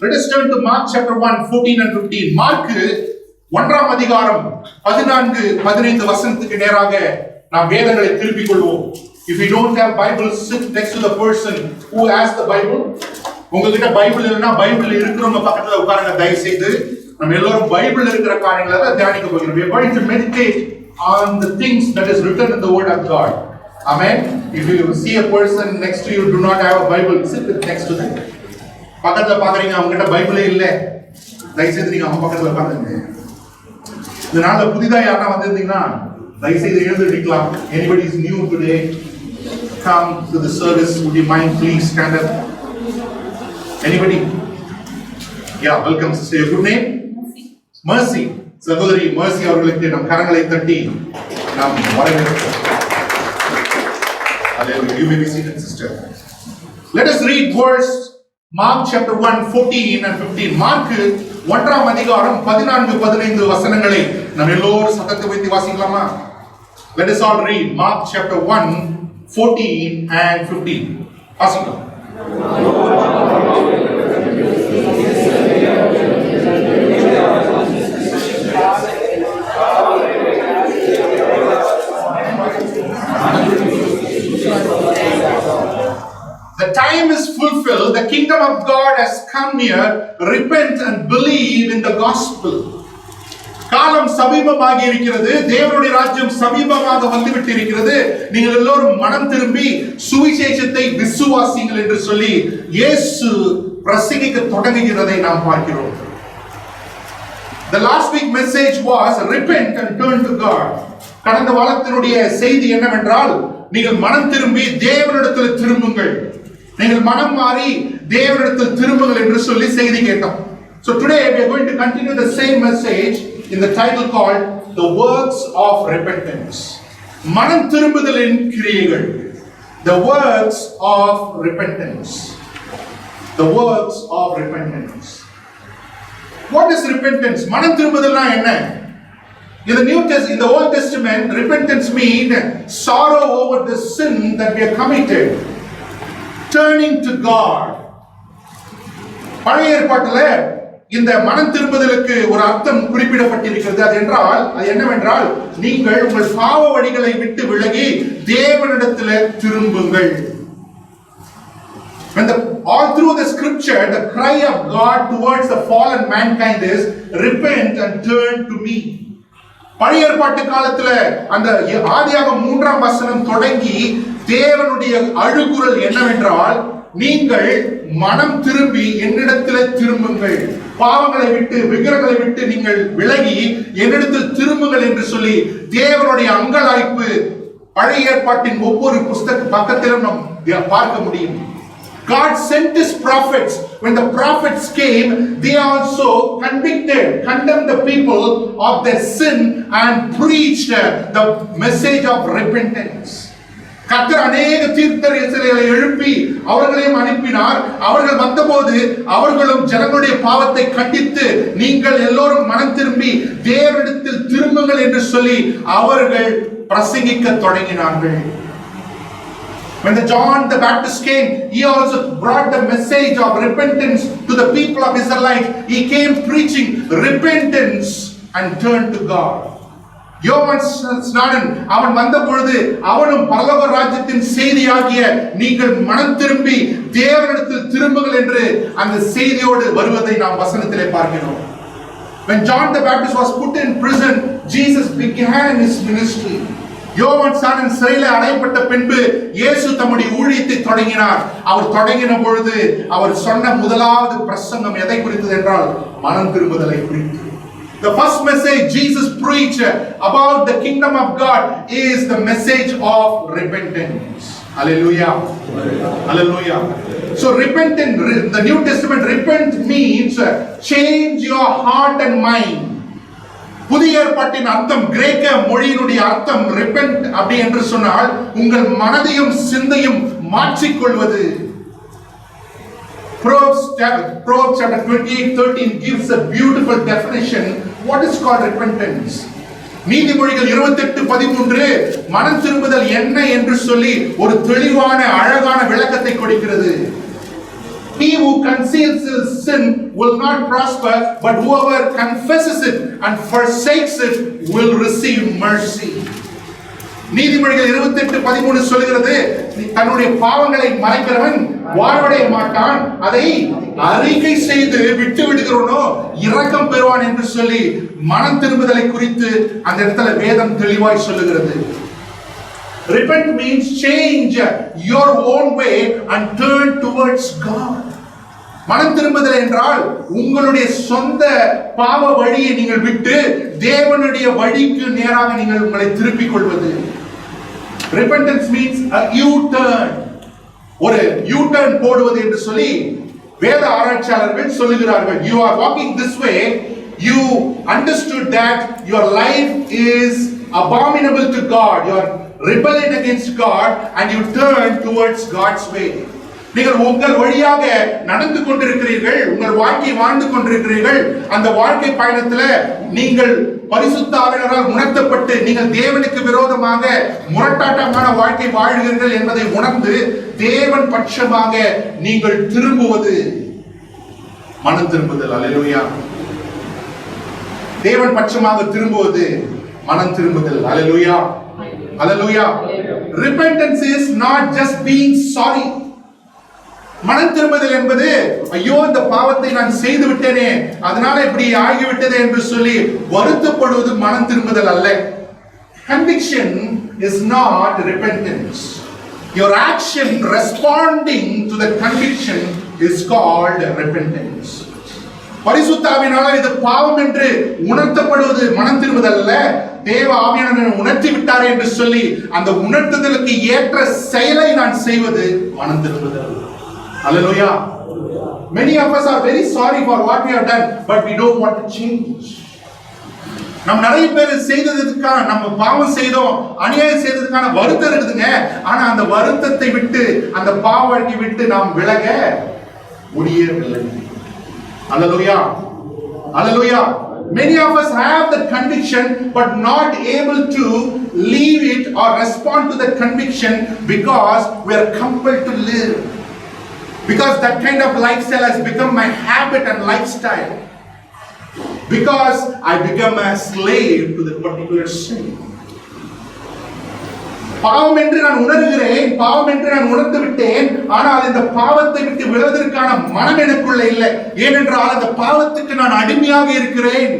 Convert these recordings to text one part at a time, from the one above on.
Let us turn to Mark chapter 1, 14 and 15. Mark 1ஆம் அதிகாரம் 14-15 வசனத்துக்கு நேராக நாம் வேதங்களை திருப்பிக் கொள்வோம். If you don't have Bible, sit next to the person who has the Bible. உங்ககிட்ட பைபிள் இல்லைன்னா பைபிள் இருக்கிறவங்க பக்கத்துல உட்காருங்க தயவு செய்து. நம்ம எல்லாரும் பைபிள் இருக்கிற காரியங்களை தான் தியானிக்க போகிறோம். We are going to meditate on the things that is written in the word of God. Amen. If you see a person next to you do not have a Bible, sit next to them. பக்கத்துல பாக்குறீங்க அவங்க கிட்ட பைபிளே இல்ல, தயவு செய்து நீங்க அவங்க பக்கத்துல உட்காருங்க. இந்த நாள்ல புதிதா யாரா வந்திருந்தீங்கன்னா தயவு செய்து எழுந்து நிக்கலாம். Anybody is new today, come to the service. Would you mind please stand up? Anybody? Yeah, welcome sister. Your good name? Mercy. சகோதரி Mercy அவர்களுக்கு நம் கரங்களை தட்டி நாம் வரவேற்கிறோம். Hallelujah. You may be seated, sister. Let us read verse Mark chapter 1, 14 and 15. Mark 1ஆம் அதிகாரம் 14-15 வசனங்களை நாம் எல்லோரும் சத்தத்தை வைத்து வாசிக்கலாமா? Let us all read Mark chapter 1, 14 and 15. வாசிக்கலாம். The time is fulfilled, the kingdom of God has come near, repent and believe in the gospel. காலம் சமீபமாகி இருக்கிறது, தேவனுடைய ராஜ்யம் சமீபமாக வந்துவிட்டு இருக்கிறது, நீங்கள் எல்லோரும் மனம் திரும்பி சுவிசேஷத்தை விசுவாசிங்கள் என்று சொல்லி இயேசு பிரசங்கிக்க தொடங்குகிறதை நாம் பார்க்கிறோம். The last week message was repent and turn to God. கடந்த வாரத்தினுடைய செய்தி என்னவென்றால், நீங்கள் மனம் திரும்பி தேவனிடத்தில் திரும்புங்கள், நீங்கள் மனம் மாறி தேவனிடத்தில் திரும்புங்கள் என்று சொல்லி செய்தி கேட்டோம். So today we are going to continue the same message in the title called The Works of Repentance. மனம் திரும்புதலின் கிரியைகள். The works of repentance. The works of repentance. What is repentance? மனம் திரும்புதல்னா என்ன? In the Old Testament, repentance means sorrow over the sin that we have committed, turning to God. பழைய ஏற்பாட்டில் இந்த மனம் திரும்புதலுக்கு ஒரு அர்த்தம் குறிப்பிடப்பட்டிருக்கிறது. அது என்னவென்றால், நீங்கள் உங்கள் பாவ வழிகளை விட்டு விலகி தேவனிடத்தில் திரும்புங்கள். All through the scripture, the cry of God towards the fallen mankind is repent and turn to me. பழைய ஏற்பாட்டு காலத்துல அந்த ஆதியாகமம் 3ஆம் வசனம் தொடங்கி தேவனுடைய அழுகுரல் என்னவென்றால், நீங்கள் மனம் திரும்பி என்னிடத்தில் திரும்புங்கள், பாவங்களை விட்டு விக்கிரகங்களை விட்டு நீங்கள் விலகி என்னிடத்தில் திரும்புங்கள் என்று சொல்லி தேவனுடைய அங்கலாய்ப்பு பழைய ஏற்பாட்டின் ஒவ்வொரு புத்தக பக்கத்திலும் நாம் பார்க்க முடியும். God sent his prophets. When the prophets came, they also condemned the people of their sin and preached the message of repentance. கர்த்தர் அநேக தீர்க்கதரிசிகளை எழுப்பி அவர்களையும் அனுப்பினார். அவர்கள் வந்தபோது அவர்களும் ஜனங்களுடைய பாவத்தை கண்டித்து நீங்கள் எல்லோரும் மனம் திரும்பி தேவனிடத்தில் திரும்புங்கள் என்று சொல்லி அவர்கள் பிரசங்கிக்க தொடங்கினார்கள். When John the Baptist came, he also brought the message of repentance to the people of Israel. He came preaching repentance and turn to God. யோவான் ஸ்நானன் அவன் வந்த பொழுது அவனும் பரலோக ராஜ்யத்தின் செய்தியாகிய நீங்கள் மனம் திரும்பி தேவனிடத்தில் திரும்புங்கள் என்று அந்த செய்தியோடு வருவதை நாம் வசனத்திலே பார்க்கிறோம். When John the Baptist was put in prison, Jesus began his ministry. யோவான் ஸ்நானன் சிறையில் அடைக்கப்பட்ட பின்பு இயேசு தம்முடைய ஊழியத்தை தொடங்கினார். அவர் தொடங்கின பொழுது அவர் சொன்ன முதலாவது பிரசங்கம் எதை குறித்தது என்றால், மனம் திரும்புதலை குறித்து. The first message Jesus preached about the kingdom of God is the message of repentance. Hallelujah. Hallelujah. So repentance, the New Testament, repent means change your heart and mind. புதிய ஏற்பாட்டின் அர்த்தம், கிரேக்க மொழியினுடைய அர்த்தம் repent அப்படி என்று சொன்னால் உங்கள் மனதையும் சிந்தையும் மாற்றிக்கொள்வது. Proverbs chapter 28:13 gives a beautiful definition what is called repentance. நீதிமொழிகள் 28:13 மனம் திரும்புதல் என்ன என்று சொல்லி ஒரு தெளிவான அழகான விளக்கத்தை கொடுக்கிறது. He who conceals his sin will not prosper, but whoever confesses it and forsakes it will receive mercy. நீதிமொழிகள் 28:13 சொல்கிறது, தன்னுடைய பாவங்களை மறைக்கிறவன் வாழ்வடைய மாட்டான், அதை அறிக்கை செய்து விட்டு விடுகிறவனோ இரக்கம் பெறுவான் என்று சொல்லி மனம் திரும்புதலை குறித்து அந்த இடத்துல வேதம் தெளிவாய் சொல்லுகிறது. Repent means change your own way and turn towards God. மனம் திரும்புதல் என்றால் உங்களுடைய சொந்த பாவ வழியை நீங்கள் விட்டு தேவனுடைய வழிக்கு நேராக நீங்கள் உங்களை திருப்பிக் கொள்வது. Repentance means a U-turn. ஒரு U-turn போடுவது என்று சொல்லி வேத ஆராய்ச்சியாளர்கள் சொல்லுகிறார்கள். You are walking this way, you understood that your life is abominable to God, you are rebelling against God, and you turn towards God's way. நீங்கள் உங்கள் வழியாக நடந்து கொண்டிருக்கிறீர்கள், உங்கள் வாழ்க்கை வாழ்ந்து கொண்டிருக்கிறீர்கள். அந்த வாழ்க்கை பயணத்தில் நீங்கள் பரிசுத்த ஆவியானவரால் உணர்த்தப்பட்டு நீங்கள் தேவனுக்கு விரோதமாக முரட்டாட்டமான வாழ்க்கை வாழ்கிறீர்கள் என்பதை உணர்ந்து தேவன் பட்சமாக நீங்கள் திரும்புவது மனம் திரும்புதல். அல்லேலூயா. தேவன் பட்சமாக திரும்புவது மனம் திரும்புதல். அல்லேலூயா. அல்லேலூயா. Repentance is not just being sorry. மனம் திரும்புதல் என்பது ஐயோ இந்த பாவத்தை நான் செய்து விட்டேனே அதனால இப்படி ஆகிவிட்டது என்று சொல்லி வருத்தப்படுவது மனம் திரும்புதல் அல்ல. Conviction is not repentance. Your action responding to the conviction is called repentance. பரிசுத்த ஆவியானவரால் இது பாவம் என்று உணர்த்தப்படுவது மனம் திரும்புதல் அல்ல. தேவ ஆவியானவர் உணர்த்தி விட்டார் என்று சொல்லி அந்த உணர்த்துதலுக்கு ஏற்ற செயலை நான் செய்வது மனம் திரும்புதல். Hallelujah. Many of us are very sorry for what we have done, but we don't want to change. நாம் நிறைய பேர் செய்ததுக்கான நம்ம பாவம் செய்தோம் அநியாயம் செய்ததுக்கான வருத்தம் இருக்குதுங்க. ஆனா அந்த வருத்தத்தை விட்டு அந்த பாவ வாழ்க்கை விட்டு நாம் விலக முடியவில்லை. Hallelujah. Hallelujah. Many of us have the conviction but not able to leave it or respond to the conviction because we are compelled to live. Because that kind of lifestyle has become my habit and lifestyle. Because I become a slave to the particular sin. பாவம் என்று நான் உணர்கிறேன், பாவம் என்று நான் உணர்ந்து விட்டேன். ஆனால் இந்த பாவத்தை விட்டு விடுவதற்கான மனம் எனக்குள்ள இல்லை. ஏனென்றால் அந்த பாவத்துக்கு நான் அடிமையாக இருக்கிறேன்.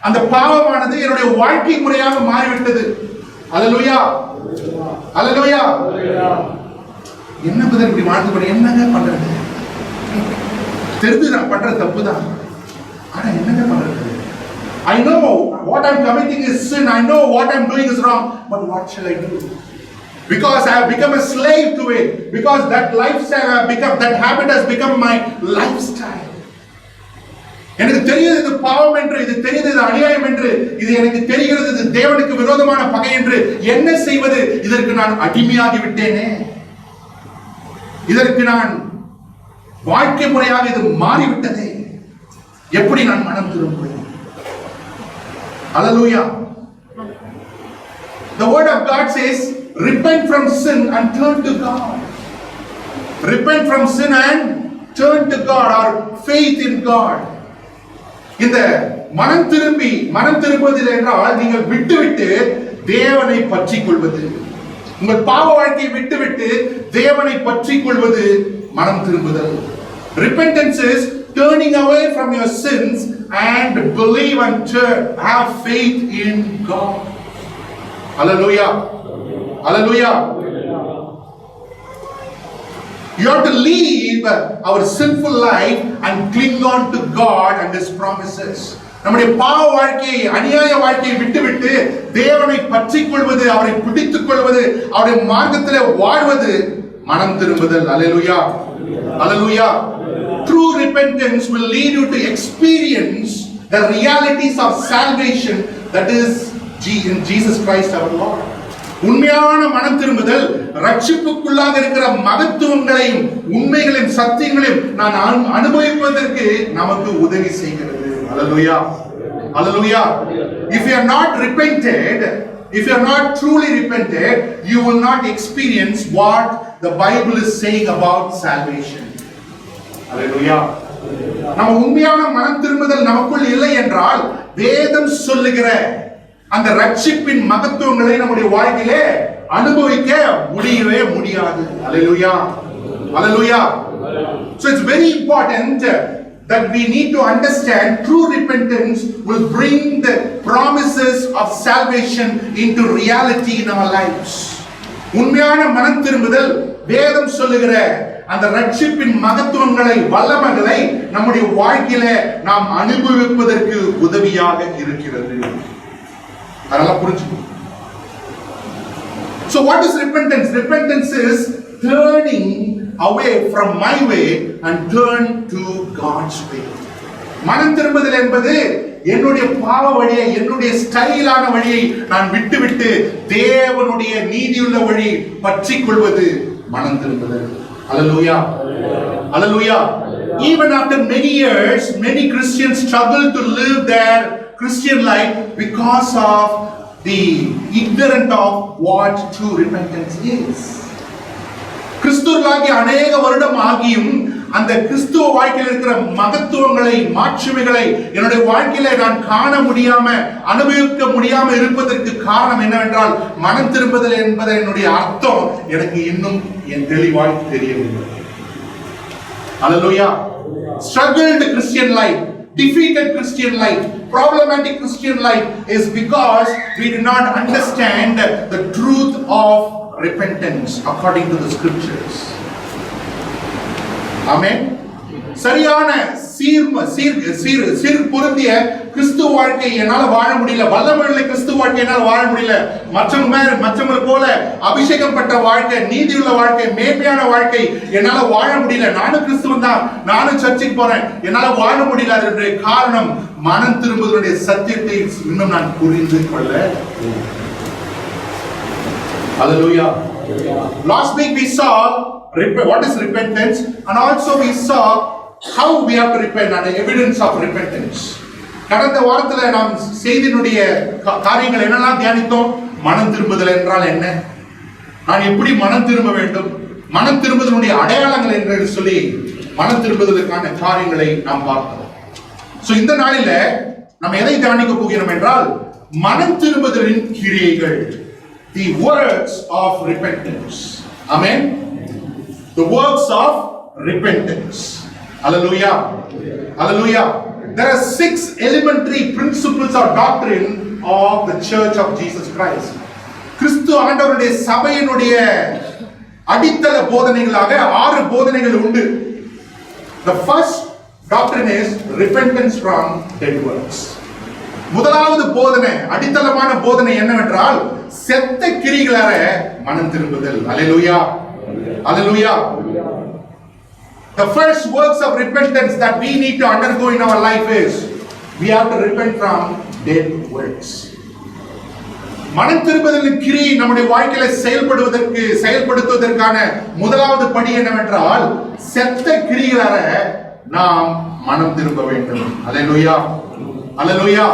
அந்த பாவமானது என்னுடைய வாழ்க்கை முறையாக மாறிவிட்டது. அல்லேலூயா. அல்லேலூயா. என்ன பதர் இப்படி வாழ்ந்து போற என்னங்க பண்றது? தெரிந்து நான் பண்ற தப்பு தான். ஆனா என்னங்க பண்றது? I know what I'm committing is sin. I know what I'm doing is wrong. But what shall I do? Because I have become a slave to it. Because that lifestyle have become, that habit has become my lifestyle. எனக்கு தெரியுது இது பாவம் என்று, இது தெரியுது இது அநியாயம் என்று, இது எனக்கு தெரிகிறது இது தேவனுக்கு விரோதமான பகை என்று. என்ன செய்வது? இதற்கு நான் அடிமையாகி விட்டேனே. இதற்கு நான் வாழ்க்கை முறையாக இது மாறிவிட்டதே. எப்படி நான் மனம் திரும்புவேன்? Hallelujah. The word of God says, repent from sin and turn to God. Repent from sin and turn to God, or faith in God. இந்த மனம் திரும்புவது என்றால் நீங்கள் விட்டுவிட்டு தேவனை பற்றிக் கொள்வது. உங்கள் பாவ வாழ்க்கையை விட்டுவிட்டு தேவனை பற்றிக் கொள்வது மனம் திரும்புதல். Repentance is turning away from your sins and believe and have faith in God. Hallelujah. Hallelujah. You have to leave our sinful life and cling on to God and His promises. நம்முடைய பாவ வாழ்க்கையை அநியாய வாழ்க்கையை விட்டுவிட்டு தேவனை பற்றிக் கொள்வது, அவரை பிடித்துக் கொள்வது, அவருடைய மார்க்கத்திலே வாழ்வது மனம் திரும்புதல். அல்லேலூயா. அல்லேலூயா. True repentance will lead you to experience the realities of salvation, that is in Jesus Christ our Lord. உண்மையான மனம் திரும்புதல் ரட்சிப்புக்குள்ளாக இருக்கிற மகத்துவங்களையும் உண்மைகளையும் சத்தியங்களையும் நான் அனுபவிப்பதற்கு நமக்கு உதவி செய்கிறது. Hallelujah. Hallelujah. If you are not repented, if you are not truly repented, you will not experience what the Bible is saying about salvation. அல்லேலூயா. நம்ம உண்மையான மனம் திரும்புதல் நமக்குள் இல்லை என்றால் வேதம் சொல்லுகிற அந்த ரட்சிப்பின் மகத்துவங்களை நம்முடைய வாழ்க்கையிலே அனுபவிக்க முடியவே முடியாது. அல்லேலூயா, அல்லேலூயா. So it's very important that we need to understand true repentance will bring the promises of salvation into reality in our lives. உண்மையான மனம் திரும்புதல் வேதம் சொல்லுகிற அந்த ரட்சிப்பின் மகத்துவங்களை வல்லமைகளை நம்முடைய வாழ்க்கையில நாம் அனுபவிப்பதற்கு உதவியாக இருக்கிறது. அதெல்லாம் புரிஞ்சுக்கணும். So what is repentance? Repentance is turning away from my way and turn to God's way. மனம் திரும்புதல் என்பது என்னுடைய பாவ வழியை, என்னுடைய ஸ்டைலான வழியை நான் விட்டுவிட்டு தேவனுடைய நீதியுள்ள வழி பற்றிக் கொள்வது மனம் திரும்புதல். Hallelujah, hallelujah. Even after many years, many Christians struggle to live their Christian life because of the ignorance of what true repentance is. கிறிஸ்துவர்களாகிய அநேக வருடம் ஆகியும் அந்த கிறிஸ்துவ வாழ்க்கையில் இருக்கிற மகத்துவங்களை, மாட்சிமைகளை என்னுடைய வாழ்க்கையில நான் காண முடியாம, அனுபவிக்க முடியாம இருப்பதற்கு காரணம் என்னவென்றால் மனம் திரும்புதல் என்பதை என்னுடைய அர்த்தம் எனக்கு இன்னும் என் தெளிவாய் தெரியவில்லை. Hallelujah. Struggled Christian life, defeated Christian life, problematic Christian life is because we do not understand the truth of repentance according to the scriptures. Amen. சரியான சீர் பொருந்திய கிறிஸ்துவ வாழ்க்கை என்னால வாழ முடியல, வல்லமையுள்ள கிறிஸ்துவ வாழ்க்கை என்னால வாழ முடியல, மற்றவங்க போல அபிஷேகம் பெற்ற வாழ்க்கை, நீதியுள்ள வாழ்க்கை, மேன்மையான வாழ்க்கை என்னால வாழ முடியல. நானும் கிறிஸ்துவன் தான், நானும் சர்ச்சுக்கு போறேன், என்னால வாழ முடியல. அதனுடைய காரணம் மனம் திரும்புவதனுடைய சத்தியத்தை இன்னும் நான் புரிந்து கொள்ள. Hallelujah. Last week we saw what is repentance, and also we saw how we have to repent and the evidence of repentance. கடந்த வாரத்துல நாம் செய்தியினுடைய காரியங்கள் என்னெல்லாம் தியானித்தோம்? மனம் திரும்புதல் என்றால் என்ன, நான் எப்படி மனம் திரும்ப வேண்டும், மனம் திரும்புதலுடைய அடையாளங்கள் என்று சொல்லி மனம் திரும்புதலுக்கான காரியங்களை நாம் பார்த்தோம். சோ இந்த நாளில நாம் எதை தியானிக்க போகிறோம் என்றால் மனம் திரும்புதலின் கிரியைகள், the works of repentance. Amen. The works of repentance. Hallelujah, hallelujah. There are 6 elementary principles or doctrine of the Church of Jesus Christ. கிறிஸ்து ஆண்டவருடைய சபையினுடைய அடித்தள போதனைகளாக 6 போதனைகள் உண்டு. The first doctrine is repentance from dead works. முதலாவது போதனை, அடித்தளமான போதனை என்னவென்றால் செத்த கிரிகளால மனம் திரும்புதல். Hallelujah, hallelujah. The first works of repentance that we need to undergo in our life is we have to repent from dead works. மனம் திரும்புதலின் கிரியை நம்முடைய வாழ்க்கையில செயல்படுத்துவதற்கான முதலாவது படி என்னவென்றால் செத்த கிரிகளால நாம் மனம் திரும்ப வேண்டும். Hallelujah, hallelujah.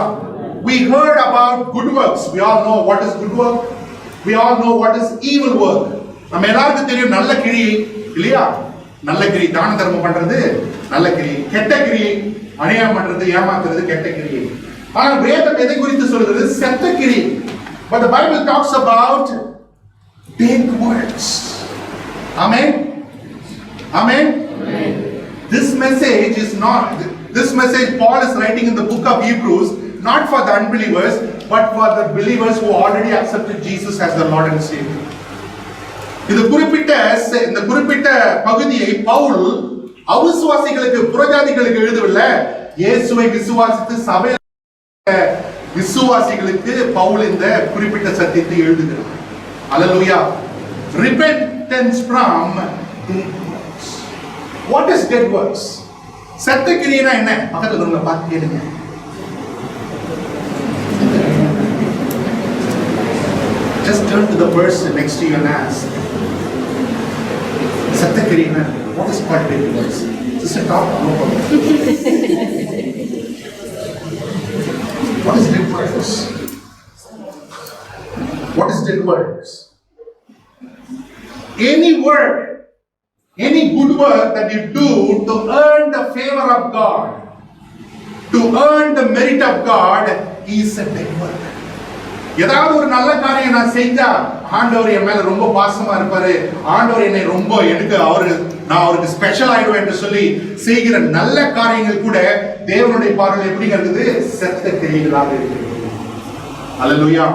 We heard about good works. We all know what is good work. We all know what is evil work. நம்ம எல்லாருக்கும் தெரியும் நல்ல கிரியை இல்லையா? நல்ல கிரி தான தர்மம் பண்றது நல்ல கிரியை, கெட்ட கிரியை அநியாயம் பண்றது, ஏமாத்துறது கெட்ட கிரியை. ஆனா வேதம் எதை குறித்து சொல்கிறது? செத்த கிரியை. But the Bible talks about dead works. Amen, amen. This message Paul is writing in the book of Hebrews not for the unbelievers but for the believers who already accepted Jesus as the Lord and Savior. இந்த குறிப்பிட்ட பகுதியை பவுல் அவிசுவாசிகளுக்கு, புறஜாதிகளுக்கு எழுதவில்லை, இயேசுவை விசுவாசித்து சபையில் விசுவாசிகளுக்கு பவுல் இந்த குறிப்பிட்ட சத்தியத்தை எழுதுகிறார். Hallelujah. Repentance from dead works. What is dead works? செத்த கிரியைனா என்ன? பக்கத்துல இருக்கவங்கள பார்த்து கேளுங்க. Just turn to the person next to you and ask, செத்த கிரியைனா what is called dead works? Sister, talk. No problem. What is dead works? What is dead works? Any Any good work that you do to earn the favor of God, to earn the merit of God, is a dead work. ஏதாவது ஒரு நல்ல காரியம் நான் செஞ்சா ஆண்டவர் என் மேல ரொம்ப பாசமா இருப்பாரு, ஆண்டவர் என்னை ரொம்ப நான் அவருக்கு ஸ்பெஷல் ஆயிடுவேன் என்று சொல்லி செய்கிற நல்ல காரியங்கள் கூட தேவனுடைய பார்வையில் எப்படி இருக்குது? செத்த கிரியைகளாக இருக்கிறது. Hallelujah.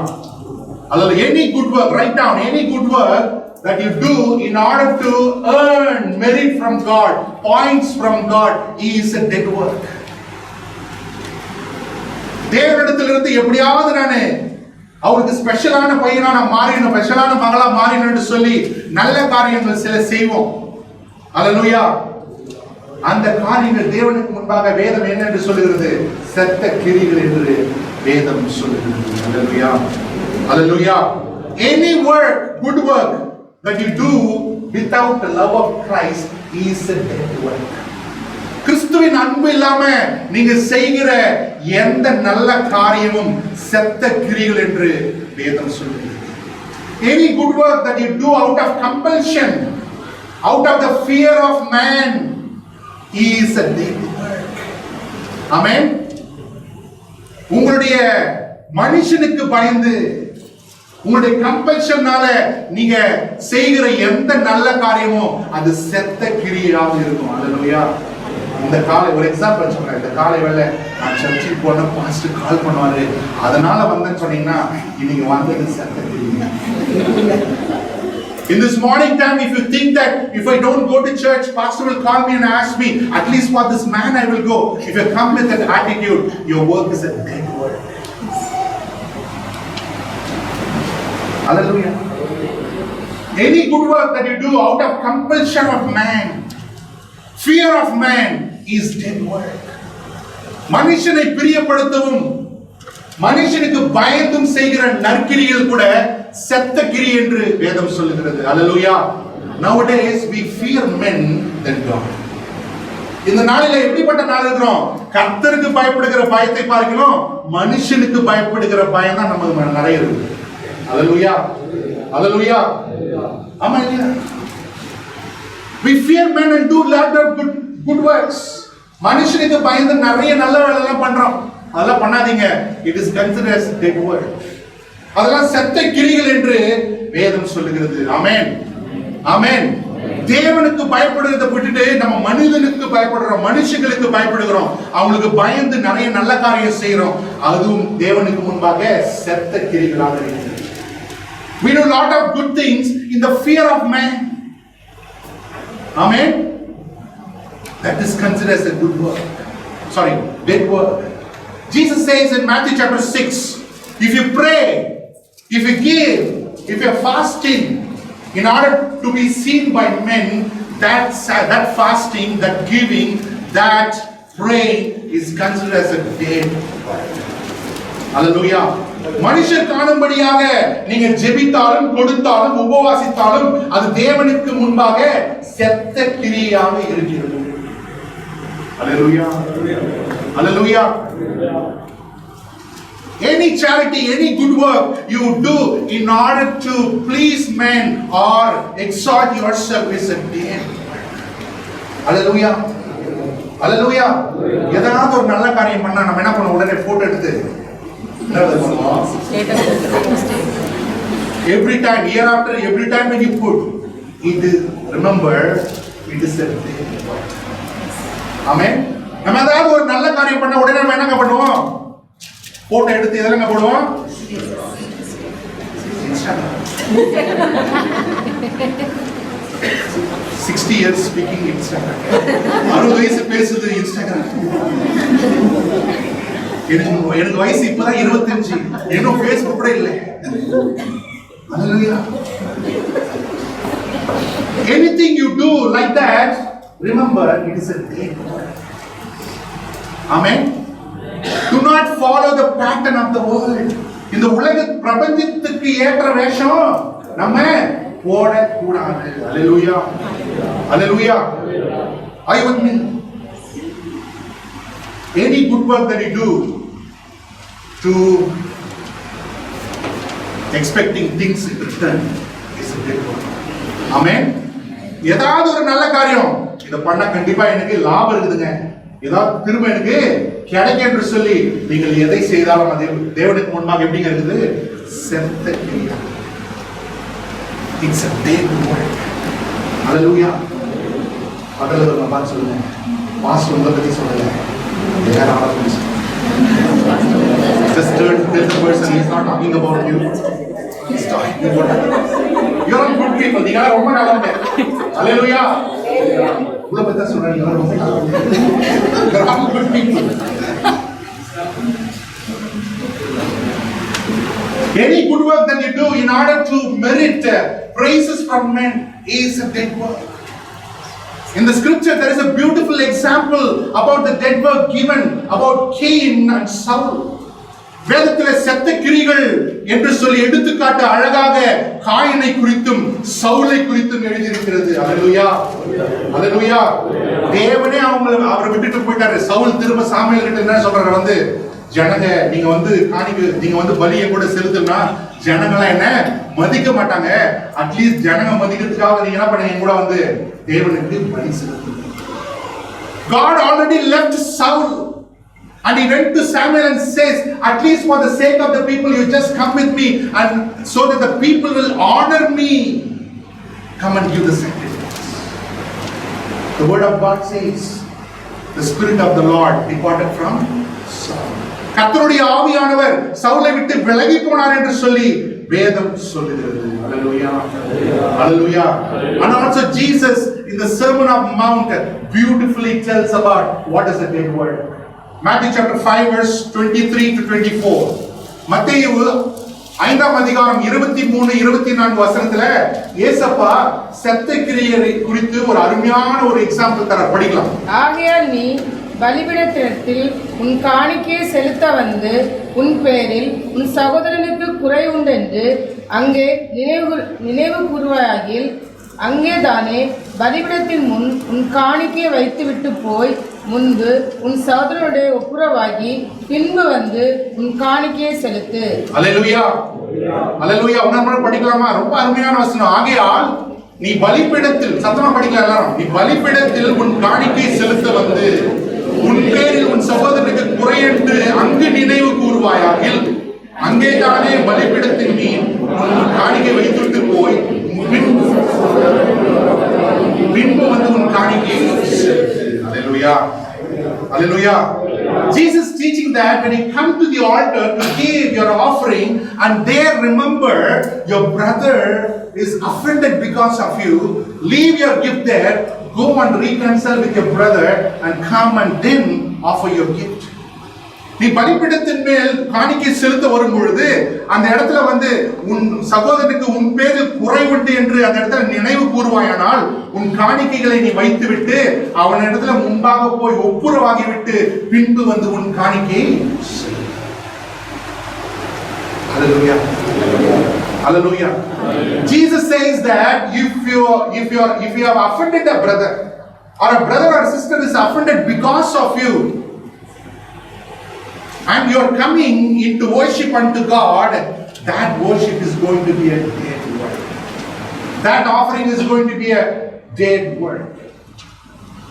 Hallelujah. Any good work, write down any good work that you do in order to earn merit from God, points from God, is a dead work. தேவனிடத்திலிருந்து எப்படியாவது நானே அவருக்கு ஸ்பெஷலான பையனா நான் மாறினோம், ஸ்பெஷலான மகளா மாறினோம்னு சொல்லி நல்ல காரியங்கள் சில செய்வோம். அல்லேலூயா. அந்த காரியங்கள் தேவனுக்கு முன்பாக வேதம் என்ன என்று சொல்லுகிறது? செத்த கிரியைகள் என்று வேதம் சொல்லுகிறது. அல்லேலூயா. அல்லேலூயா. Any work, good work that you do without the love of Christ is a dead work. கிறிஸ்துவின் அன்பு இல்லாம நீங்க செய்கிற எந்த நல்ல காரியமும் செத்த கிரியைகள் என்று வேதம் சொல்லுகிறது. Any good work that you do out of compulsion, out of the fear of man, is a dead work. Amen. உங்களுடைய மனுஷனுக்கு பயந்து உங்களுடைய கம்பல்ஷனால நீங்க செய்கிற எந்த நல்ல காரியமோ அது செத்த கிரியையாக இருக்கும். அல்லேலூயா. இந்த காலை ஒரு எக்ஸாம்பிள் சொல்றேன். இந்த காலை வேளை நான் சர்ச்சுக்கு போன பாஸ்டர் கால் பண்ணுவாரு, அதனால வந்தேன்னு சொன்னீங்கன்னா இன்னைக்கு வந்தது செத்த கிரியை. In this morning time, if you think that if I don't go to church, pastor will call me and ask me, at least for this man I will go. If you come with that attitude, your work is a dead work. Hallelujah. Any good work that you do out of compulsion of man, fear of man, is dead work. மனுஷனை பிரியப்படுத்தவும் மனுஷனுக்கு பயந்தும் செய்கிற நற்கிரிகள் கூட செத்த கிரி என்று வேதம் சொல்லுகிறது. Hallelujah. Nowadays we fear men than God. இந்த நாளில எப்படிப்பட்ட நாள் இருக்கிறோம்? கர்த்தருக்கு பயப்படுகிற பயத்தை பார்க்கிறோம், மனுஷனுக்கு பயப்படுகிற பயம் தான் நமக்கு நிறைய இருக்கு. Hallelujah. Hallelujah. ஆமா இல்லையா? We fear men and do lot of good works. மனுஷனுக்கு பயந்து நிறைய நல்ல வேலை எல்லாம் பண்றோம். அதெல்லாம் பண்ணாதீங்க. It is considered as dead work. அதெல்லாம் செத்த கிரிகள் என்று வேதம் சொல்லுகிறது. ஆமென். ஆமென். தேவனுக்கு பயப்படுறதை விட்டுட்டு நம்ம மனிதனுக்கு பயப்படுறோம், மனுஷங்களுக்கு பயப்படுகிறோம், அவங்களுக்கு பயந்து நிறைய நல்ல காரியம் செய்யறோம். அதுவும் தேவனுக்கு முன்பாக செத்த கிரிகளாக இருக்கிறது. We do a lot of good things in the fear of man. Amen. That is considered as a good work. Sorry, dead work. Jesus says in Matthew chapter 6, if you pray, if you give, if you are fasting, in order to be seen by men, that fasting, that giving, that praying is considered as a dead work. Hallelujah. மனுஷர் காணும்படியாக நீங்க ஜெபித்தாலும் கொடுத்தாலும் உபவாசித்தாலும் அது தேவனுக்கு முன்பாக செத்த கிரியாக இருக்கிறது. Hallelujah. Hallelujah. Any charity, any good work you do in order to please men or exalt yourself is a dead work. Hallelujah. Hallelujah. ஏதாவது ஒரு நல்ல காரியம் பண்ணா நம்ம என்ன பண்ணுவோம்? உடனே போட்டோ எடுத்து every time, year after every time when you put it is, remember it is a dead work. Amen. நம்ம ஏதாவது ஒரு நல்ல காரியம் பண்ண உடனே நம்ம என்ன பண்ணுவோம்? போட்டோ எடுத்து எதெல்லாம் போடுவோம்? Instagram. 60 years speaking Instagram. 60 வயசு பேசுது Instagram. எனக்கு வயசு இப்பதான் 25, இன்னும் Facebook கூட இல்லை. Hallelujah. Anything you do like that, remember it is a dead work. Amen. Do not follow the pattern of the world. இந்த உலக பிரபஞ்சத்துக்கு ஏற்ற வேஷம் நம்ம போட கூடாது. Hallelujah. Hallelujah. Are you with me? Any good work that you do to expecting things in return is a dead work. Amen. ஏதாவது ஒரு நல்ல காரியம் இதை பண்ண கண்டிப்பா எனக்கு லாபம் இருக்குதுங்க, ஏதாவது திரும்ப எனக்கு கிடைக்கும் என்று சொல்லி நீங்கள் எதை செய்தாலும் அது தேவனுக்கு முன்பாக எப்படிங்க இருக்குது? செத்த கிரியா. It's a dead work. ஹalleluya. பக்கத்துல ஒரு பாத்து சொல்லுங்க, பாஸ்டர் உங்களை பத்தி சொல்லல, வேற ஆளை பத்தி சொல்லுங்க. Just tell the person he's not talking about you. He's talking about you. You're all good people. நீங்க ரொம்ப நல்லவங்க. ஹalleluya. உங்களை பத்தி தான் சொல்றேன், நீங்க ரொம்ப நல்லவங்க. You're all good people. Any good work that you do in order to merit praises from men is a dead work. In the scripture there is a beautiful example about the dead work given about Cain and Saul. வேதத்திலே செத்த கிரிகள் என்று சொல்லி எடுத்துக்காட்ட அழகாக காயினை குறித்தும் சவுலை குறித்தும் எழுதியிருக்கிறது. அல்லேலூயா, அல்லேலூயா. தேவனே அவரை விட்டுட்டு போயிட்டாரு. சவுல் திரும்ப சாமுவேல் கிட்ட என்ன சொல்றாரு? ஜனங்க நீங்க பலியை கூட செலுத்துனா ஜனங்களா என்ன மதிக்க மாட்டாங்க, அட்லீஸ்ட் ஜனங்க மதிக்கிறதுக்காக நீங்க என்ன பண்ணுங்க, கூட தேவனுக்கு பலி செலுத்துங்க. God already left Saul and he went to Samuel and says, at least for the sake of the people, you just come with me, and so that the people will honor me, come and give the sacrifice. The word of God says, the spirit of the Lord departed from Saul. கர்த்தருடைய ஆவியானவர் சவுலை விட்டு விலகி போனார் என்று சொல்லி வேதம் சொல்லுகிறது. Hallelujah, hallelujah. And also Jesus in the Sermon on the Mount beautifully tells about what is the dead word. Matthew chapter 5 verse 23 to 24. மத்தேயு 5ஆம் அதிகாரம் 23-24 வசனத்துல இயேசப்பா செத்த கிரியையை குறித்து ஒரு அருமையான ஒரு எக்ஸாம்பிள் தர படிக்கலாம். ஆகையால் நீ பலிபீடத்தில் உன் காணிக்கையை செலுத்த வந்து உன் பேரில் உன் சகோதரனுக்கு குறை உண்டென்று அங்கே நினைவு கூறுவாயாகில் அங்கேதானே பலிபீடத்தின் முன் உன் காணிக்கையை வைத்துவிட்டு போய் முன்பு உன் சகோதரனுடைய ஒப்புரவாகி பின்பு வந்து உன் காணிக்கையை செலுத்து. அல்லேலூயா, அல்லேலூயா. உணர்வு படிக்கலாமா? ரொம்ப அருமையான வசனம். ஆகையால் நீ பலிபீடத்தில், சத்தமா படிக்கலாம் எல்லாரும், நீ பலிபீடத்தில் உன் காணிக்கை செலுத்த வந்து உன் பேரில் உன் சகோதரனுக்கு குறை என்று அங்கு நினைவு கூறுவாயாகில் அங்கே தானே பலிபீடத்தின் மீன் உன் காணிக்கை வைத்துவிட்டு போய் பின்பு வந்து உன் காணிக்கை செலுத்து. Hallelujah, hallelujah. Jesus teaching that when you come to the altar to give your offering and there remember your brother is offended because of you, leave your gift there, go and reconcile with your brother and come and then offer your gift. நீ பலிபீடத்தின் மேல் காணிக்கை செலுத்த வரும் பொழுது அந்த இடத்துல உன் சகோதரனுக்கு உன் பேரில் குறை உண்டு என்று அந்த இடத்துல நினைவு கூறுவாயானால் உன் காணிக்கைகளை நீ வைத்து விட்டு அவன் இடத்துல முன்பாக போய் ஒப்புரவாகி விட்டு பின்பு உன் காணிக்கையை Hallelujah, hallelujah. Jesus says that if you have offended a brother or a brother or sister is offended because of you and you are coming into worship unto God, that worship is going to be a dead work. That offering is going to be a dead work.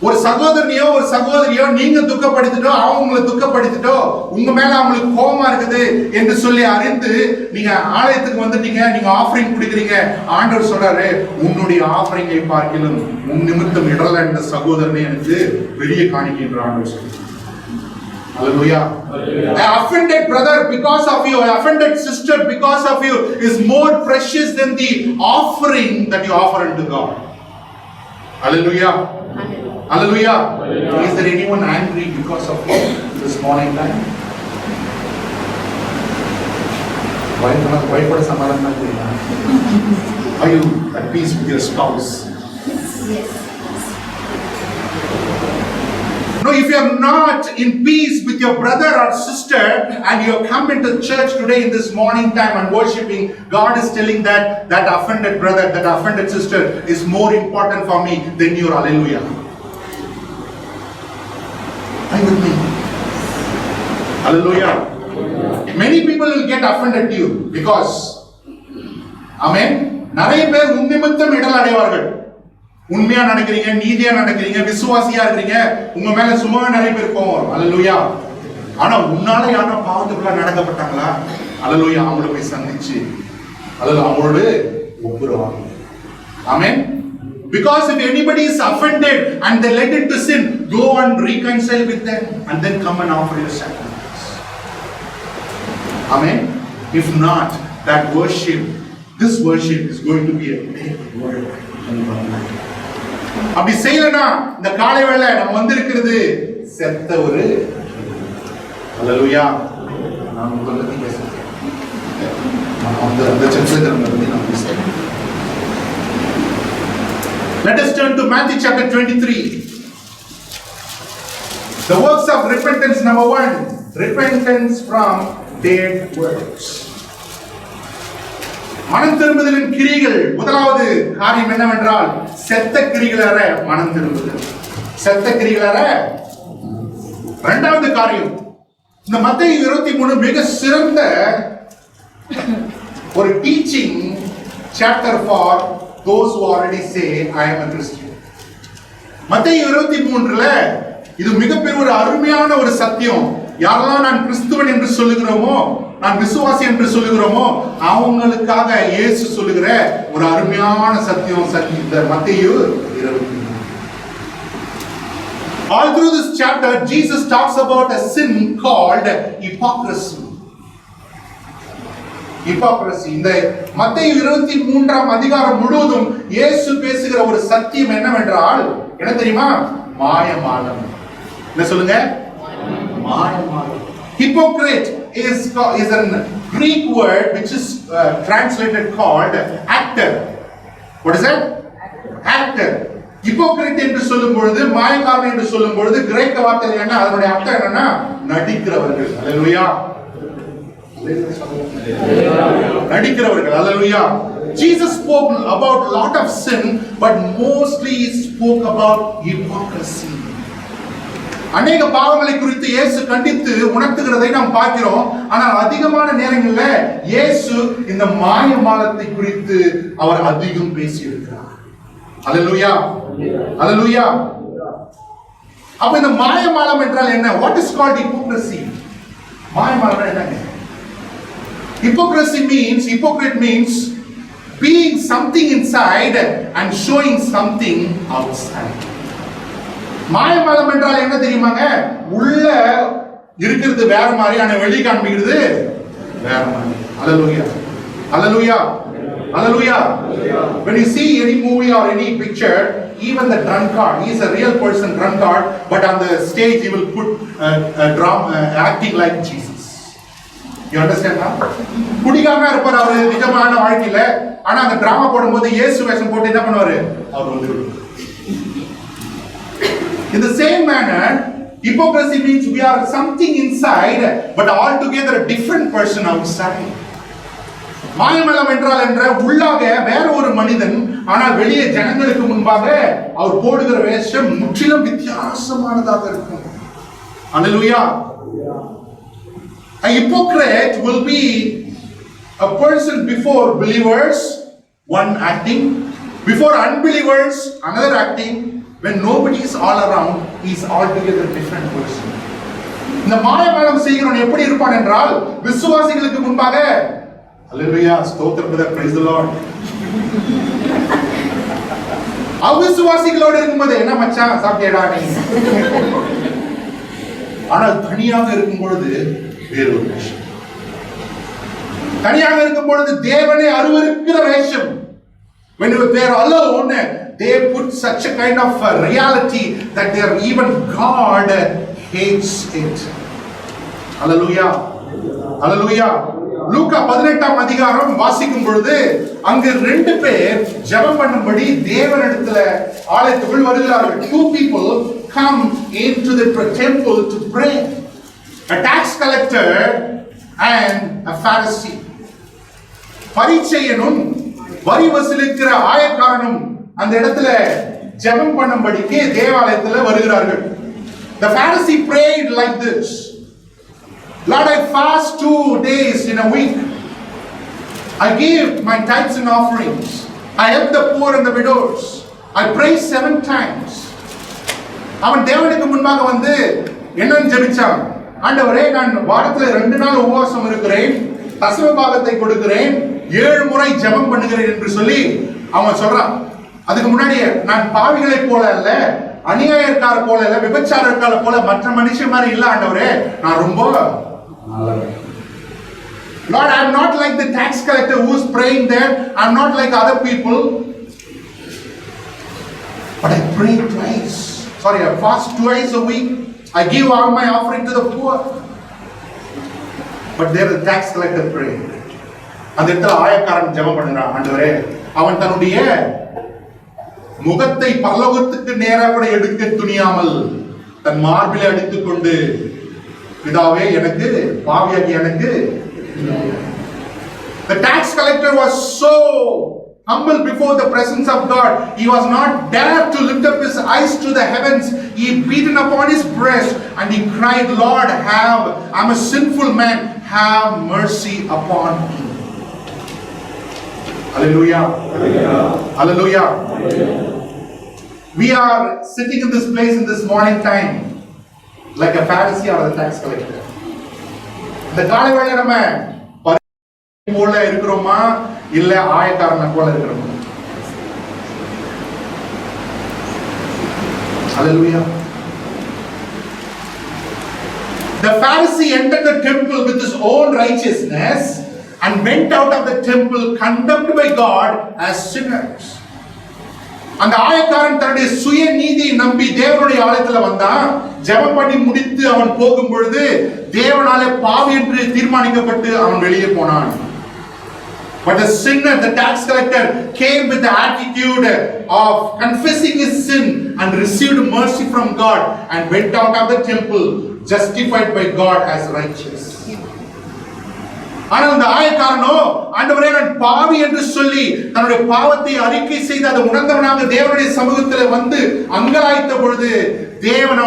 ஒரு சகோதரியோ நீங்க துக்கப்படுத்திட்டோ அவங்களை துக்கப்படுத்திட்டோ உங்க மேல அவங்களுக்கு கோபமா இருக்குது என்று சொல்லி அறிந்து நீங்க ஆலயத்துக்கு வந்துட்டீங்க, நீங்க ஆஃபரிங் கொடுக்குறீங்க. ஆண்டவர் சொல்றாரு, உன்னுடைய ஆஃபரிங்கை பார்க்கிலும் உன் நிமித்தம் இடரல என்ற சகோதரனே எனக்கு பெரிய காணிக்கை என்று ஆண்டவர் சொல்றார். Hallelujah. An offended brother because of you, an offended sister because of you is more precious than the offering that you offer unto God. Hallelujah. Hallelujah. Is there anyone angry because of you this morning time? Why for samaranam? Are you at peace with your spouse? Yes. No, if you are not in peace with your brother or sister and you have come into church today in this morning time and worshiping, God is telling that offended brother, that offended sister is more important for me than your hallelujah. Are you with me? Hallelujah. Many people will get offended to you because, amen, நிறைய பேர் உன் நிமித்தம் இடல் அடைவார்கள். உண்மையா நினைக்கிறீங்க, நீதியா நினைக்கிறீங்க, விசுவாசியா இருக்கிறீங்க, உங்க மேல சும்மா நிறைய பேர் கோவம் வரும். அல்லேலூயா. ஆனா உன்னால யாரா பாவத்துக்குள்ள நடக்கப்பட்டாங்களா? அல்லேலூயா. அவங்கள போய் சந்திச்சு அவங்களோட ஒப்புரவாங்க. ஆமென். Because if anybody is offended and they led into sin, go and reconcile with them and then come and offer your sacrifice. Amen. If not, that worship, this worship is going to be a big word. அப்படி செய்யலனா இந்த காலை வேளை நம்ம வந்திருக்கிறது செத்த ஒரு அல்லேலூயா. நான் உங்களை பத்தி பேசுறேன். அந்த சர்ச்சில் நான் பேசுறேன். Let us turn to Matthew chapter 23. The works of repentance, number 1, repentance from dead works. மனம் திரும்புதலின் கிரிகள். முதலாவது காரியம் என்னவென்றால் செத்த கிரிகளற மனம் திரும்புதல். செத்த கிரிகளற. இரண்டாவது காரியம், இந்த மத்தேயு 23 மிக சிறந்த ஒரு teaching chapter for those who already say I am a Christian. மத்தேயு 23ல இது மிகப்பெரிய ஒரு அருமையான ஒரு சத்தியம். யாரெல்லாம் நான் கிறிஸ்துவன் என்று சொல்லுகிறோமோ, நான் விசுவாசி என்று சொல்லுகிறோமோ, அவங்களுக்காக இயேசு சொல்லுகிற ஒரு அருமையான சத்தியம் இந்த மத்தேயு 23. All through this chapter Jesus talks about a sin called hypocrisy. Hypocrisy. இந்த மத்தேயு 23ஆம் அதிகாரம் முழுவதும் இயேசு பேசுகிற ஒரு சத்தியம் என்னவென்றால் என்ன தெரியுமா? மாயமாலம். என்ன சொல்லுங்க? மாயமாலம். Hypocrite is a Greek word which is translated called actor. What is that? Actor. Hypocrite என்று சொல்லும் பொழுது, மாயக்காரன் என்று சொல்லும் பொழுது கிரேக்க வார்த்தை என்ன? அதனுடைய அர்த்தம் என்னன்னா நடிக்கிறவர்கள். அல்லேலூயா. நடிக்கிறவர்கள். அல்லேலூயா. Jesus spoke about a lot of sin, but mostly he spoke about hypocrisy. அநேக பாவங்களை குறித்து இயேசு கண்டித்து உணர்த்துகிறதை நாம் பார்க்கிறோம். ஆனால் அதிகமான நேரங்களில் இயேசு இந்த மாயமாலத்தை குறித்து அவர் அதிகம் பேசி இருக்கிறார். அல்லேலூயா. அல்லேலூயா. அப்ப இந்த மாயமாலம் என்றால் என்ன? What is called hypocrisy? மாயமாலம் என்னங்க? Hypocrite means being something inside and showing something outside. மாயமாலம் என்றால் என்ன தெரியுமாங்க? உள்ள இருக்கிறது வேற மாதிரி, ஆனா வெளிய காண்பிக்கிறது வேற மாதிரி. அல்லேலூயா. அல்லேலூயா. Hallelujah. When you see any movie or any picture, even the drunkard, he is a real person drunkard, but on the stage he will put a drama acting like Jesus. You understand now? குடிகாரனா இருப்பார் அவர் நிஜமான வாழ்க்கையில, ஆனா அந்த drama போடும்போது இயேசு வேஷம் போட்டு என்ன பண்ணுவாரு? அவர் வந்துருவாரு. In the same manner, hypocrisy means we are something inside, but altogether a different person outside. மாயமலம் என்றால் என்ற உள்ளாக வேற ஒரு மனிதன், ஆனால் வெளியே ஜனங்களுக்கு முன்பாக அவர் போடுகிற வேஷம் முற்றிலும் வித்தியாசமானதாக இருக்கும். அல்லேலூயா. A hypocrite will be a person before believers, one acting, before unbelievers, another acting. When nobody is all around, he is altogether different person. இந்த மாயமலம் செய்கிறவன் எப்படி இருப்பான் என்றால், விசுவாசிகளுக்கு முன்பாக Hallelujah, ஸ்தோத்திரம் brother, praise the Lord. அவிசுவாசிகளோடு இருக்கும்போது என்ன மச்சான் சாப்பிட்டியடா நீ? ஆனால் தனியாக இருக்கும் பொழுது வேறொரு வேஷம். தனியாக இருக்கும் பொழுது தேவனை அருவருக்கிற வேஷம். When they are alone, they put such a kind of reality that they are even God hates it. Hallelujah. Hallelujah. லூக்கா 18ஆம் அதிகாரம் வாசிக்கும் பொழுது அங்கு 2 பேர் ஜெபம் பண்ணும்படி தேவனிடத்துல ஆலயத்துக்குள் வருகிறார்கள். 2 people come into the temple to pray. A tax collector and a Pharisee. பரிசேயனும் வரி வசூலிக்கிற ஆயக்காரனும் அந்த இடத்துல ஜெபம் பண்ணும்படிக்கு தேவாலயத்துல வருகிறார்கள். The Pharisee prayed like this: Lord, I fast 2 days in a week. I give my tithes and offerings. I help the poor and the widows. I pray 7 times. அவன் தேவனுக்கு முன்பாக வந்து என்னன்னு ஜெபிச்சான், ஆண்டவரே நான் வாரத்துல 2 நாள் உபவாசம் இருக்கிறேன், தசம பாகத்தை கொடுக்கிறேன், 7 முறை ஜெபம் பண்ணுகிறேன் என்று சொல்லி அவன் சொல்றான். அதுக்கு முன்னாடி நான் பாவிகளை போல அல்ல, அநியாயக்கார போல இல்ல, விபச்சாரக்கார போல மற்ற மனுஷன் மாதிரி இல்ல ஆண்டவரே, நான் ரொம்ப நல்லவன். Lord, I am not like the tax collector who is praying there. I am not like other people. But I pray twice. Sorry, I fast twice a week. I give all my offering to the poor. But there the tax collector pray. அந்த இடத்துல ஆயக்காரன் ஜெபம் பண்ணுறான், ஆண்டவரே அவன் தன்னுடைய முகத்தை பரலோகத்துக்கு நேராக கூட எடுக்க துணியாமல் தன் மார்பிலே அடித்துக் கொண்டு, பிதாவே எனக்கு பாவியாகி எனக்கு. The tax collector was so humble before the presence of God. He was not dare to lift up his eyes to the heavens. He beaten upon his breast and he cried, Lord, I'm a sinful man, have mercy upon me. Hallelujah. Hallelujah. We are sitting in this place in this morning time like a Pharisee or a tax collector. இந்த காலை வேளையில நம்ம போல இருக்கிறோமா இல்ல ஆயக்காரனை போல இருக்கிறோமா? Hallelujah. The Pharisee entered the temple with his own righteousness and went out of the temple condemned by God as sinners. அந்த ஆயக்காரன் தன்னுடைய சுய நீதியை நம்பி தேவனுடைய ஆலயத்துல வந்தான். ஜெபம் பண்ணி முடித்து அவன் போகும் பொழுது தேவனாலே பாவி என்று தீர்மானிக்கப்பட்டு அவன் வெளியே போனான். But the sinner, the tax collector, came with the attitude of confessing his sin and received mercy from God and went out of the temple justified by God as righteous. ஆனால் அந்த ஆயக்காரனோ, ஆண்டவரே நான் பாவி என்று சொல்லி தன்னுடைய பாவத்தை அறிக்கை செய்து அதை உணர்ந்தவனாக தேவனுடைய சமூகத்தில் வந்து அங்கலாய்த்த பொழுது தேவன்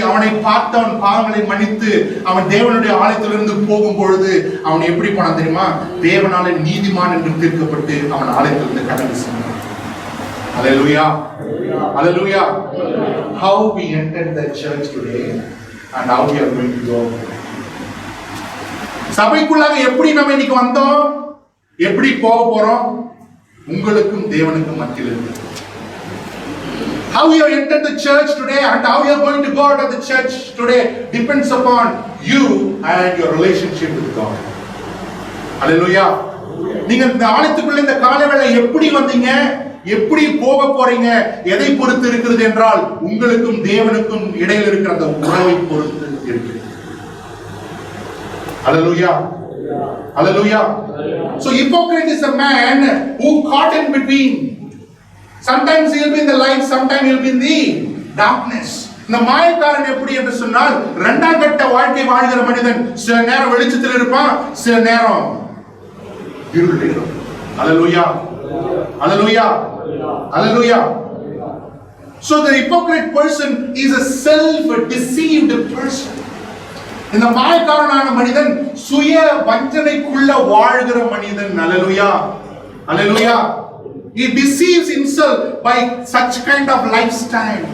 அவனை பார்த்து அவன் பாவங்களை மன்னித்து அவன் தேவனுடைய ஆலயத்திலிருந்து போகும் பொழுது அவன் எப்படி போனான் தெரியுமா? தேவனாலே நீதிமான் என்று தீர்க்கப்பட்டு அவன் ஆலயத்திலிருந்து கடந்து சென்றான். Hallelujah. Hallelujah. How we entered the church today and how we are going to go. சபைக்குள்ளாக எப்படி நம்ம இன்னைக்கு வந்தோம், எப்படி போக போறோம், உங்களுக்கும் தேவனுக்கும் மத்தியில் இருக்கு. How you entered the church today and how you are going to go out of the church today depends upon you and your relationship with God. Hallelujah. நீங்க இந்த ஆலயத்துக்குள்ள இந்த காலைவேளை எப்படி வந்தீங்க, எப்படி போக போறீங்க, எதை பொறுத்து இருக்கிறது என்றால் உங்களுக்கும் தேவனுக்கும் இடையில் இருக்கிற அந்த உறவை பொறுத்து இருக்கிறது. Hallelujah. Hallelujah. So hypocrite is a man who caught in between. Sometimes he will be in the light, sometimes he will be in the darkness. இந்த மாயக்காரன் எப்படி என்று சொன்னால் இரண்டாம் கட்ட வாழ்க்கை வாழ்கிற மனிதன் சில நேரம் வெளிச்சத்தில் இருப்பான், சில நேரம் இருளில் இருப்பான். Hallelujah. Hallelujah. Hallelujah. So the hypocrite person is a self-deceived person. இந்த மாயக்காரனான மனிதன் சுய வஞ்சனைக்குள்ள வாழ்கிற மனிதன். Hallelujah. Hallelujah. He deceives himself by such kind of lifestyle.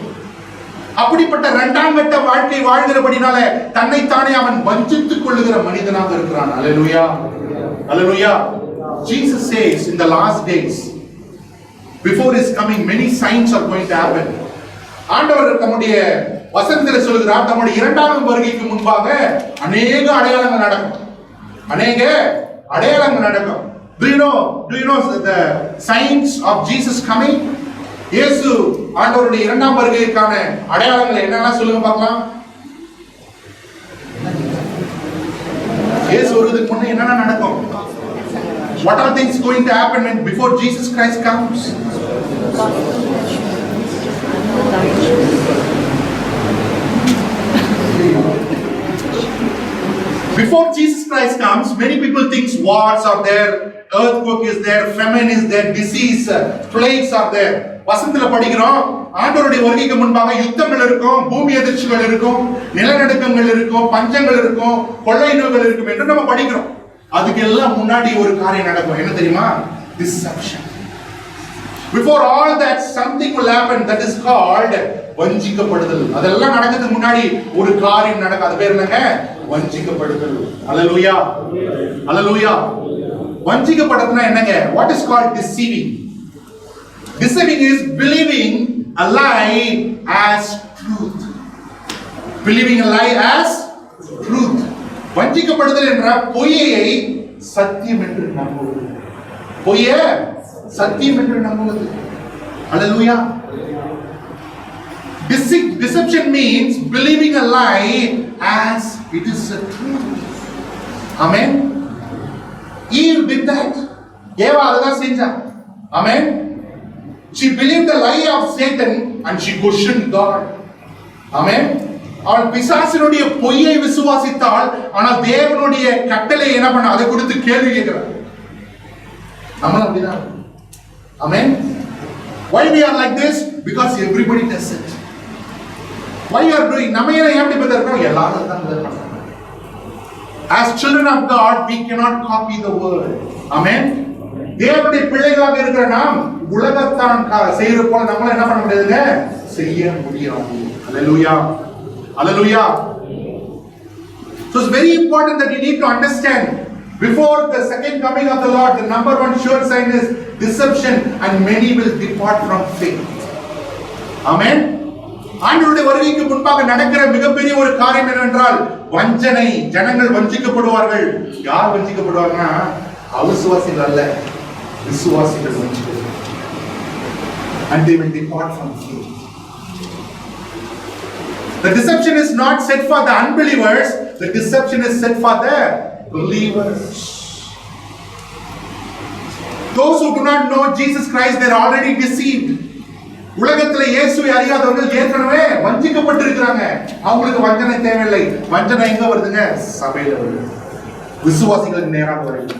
அப்படிப்பட்ட இரண்டாம் கட்ட வாழ்க்கை வாழ்கிறபடினால தன்னைத்தானே அவன் வஞ்சித்துக் கொள்ளுகிற மனிதனாக இருக்கிறான். Hallelujah. Hallelujah. Jesus says in the last days before his coming many signs are going to happen. ஆண்டவர் தம்முடைய வசனத்தில் சொல்கிறார், தம்முடைய இரண்டாம் வருகைக்கு முன்பாக அநேக அடையாளங்கள் நடக்கும். அநேக அடையாளங்கள் நடக்கும். Do you know the signs of Jesus coming? இயேசு ஆண்டவருடைய இரண்டாம் வருகைக்கான அடையாளங்கள் என்னெல்லாம் சொல்லுங்க பார்க்கலாம். இயேசு வருவதற்கு முன்னே என்னென்ன நடக்கும்? What are things going to happen when before Jesus Christ comes? Before Jesus Christ comes, many people think wars are there, earthquake is there, famine is there, disease, plagues are there. வசனத்துல படிக்கிறோம், ஆண்டவருடைய வருகைக்கு முன்பாக யுத்தங்கள் இருக்கும், பூமி அதிர்ச்சிகள் இருக்கும், நிலநடுக்கங்கள் இருக்கும், பஞ்சங்கள் இருக்கும், கொள்ளை நோய்கள் இருக்கும் என்று நம்ம படிக்கிறோம். அதுக்கு எல்லாம் முன்னாடி ஒரு காரியம் நடக்கும். என்ன தெரியுமா? Deception. Before all that, something will happen that is called வஞ்சிக்கப்படுதல். அதெல்லாம் நடக்கிறதுக்கு முன்னாடி ஒரு காரியம் நடக்கும். அது பேர் என்னங்க? வஞ்சிக்கப்படுதல். அல்லேலூயா, அல்லேலூயா. வஞ்சிக்கப்படுறதுனா என்னங்க? What is called deceiving? Deceiving is believing a lie as truth. Believing a lie as truth. வஞ்சிக்கப்படுதல் என்ற பொய்யை சத்தியம் என்று நம்புவது. பொய்யை சத்தியம் என்று நம்புவது. Hallelujah. Deception means believing a lie as it is a truth. Amen. Eve did that. ஏவா அததான் செஞ்சா. Amen. She believed the lie of Satan and she questioned God. Amen. அவள் பிசாசினுடைய பொய்யை விசுவாசித்தாள், ஆனால் தேவனுடைய கட்டளை என்ன பண்ண? அதை கொடுத்து கேள்வி கேட்கிறார். நம்மளும் அப்படிதான். Amen. Why we are like this? Because everybody does it. Why you are doing? நம்ம ஏன் எப்படி பண்றோம்? எல்லாரும் தான் பண்றாங்க. As children of God, we cannot copy the world. Amen. தேவனுடைய பிள்ளைகளாக இருக்கிற நாம் உலகத்தான் செய்யற போல நம்மள என்ன பண்ண முடியாதுங்க? செய்ய முடியாது. Hallelujah. Hallelujah. So it's very important that you need to understand before the second coming of the Lord, the number one sure sign is deception, and many will depart from faith. Amen. ஆண்டவருடைய வருகைக்கு முன்பாக நடக்கிற மிகப்பெரிய ஒரு காரியம் என்னவென்றால் வஞ்சனை. ஜனங்கள் வஞ்சிக்கப்படுவார்கள். யார் வஞ்சிக்கப்படுவாங்கன்னா அவிசுவாசிகள் அல்ல, விசுவாசிகள் வஞ்சிக்கப்படுவார்கள். And they will depart from faith. The deception is not set for the unbelievers, the deception is set for the believers. Those who do not know Jesus Christ, they are already deceived. உலகத்தில் இயேசுவை அறியாதவர்கள் ஏற்கனவே வஞ்சிக்கப்பட்டிருக்கிறாங்க. அவங்களுக்கு வஞ்சனை தேவையில்லை. வஞ்சனை எங்க வருதுங்க? சபையில வருது, விசுவாசிகளுக்கு நேராக வருது.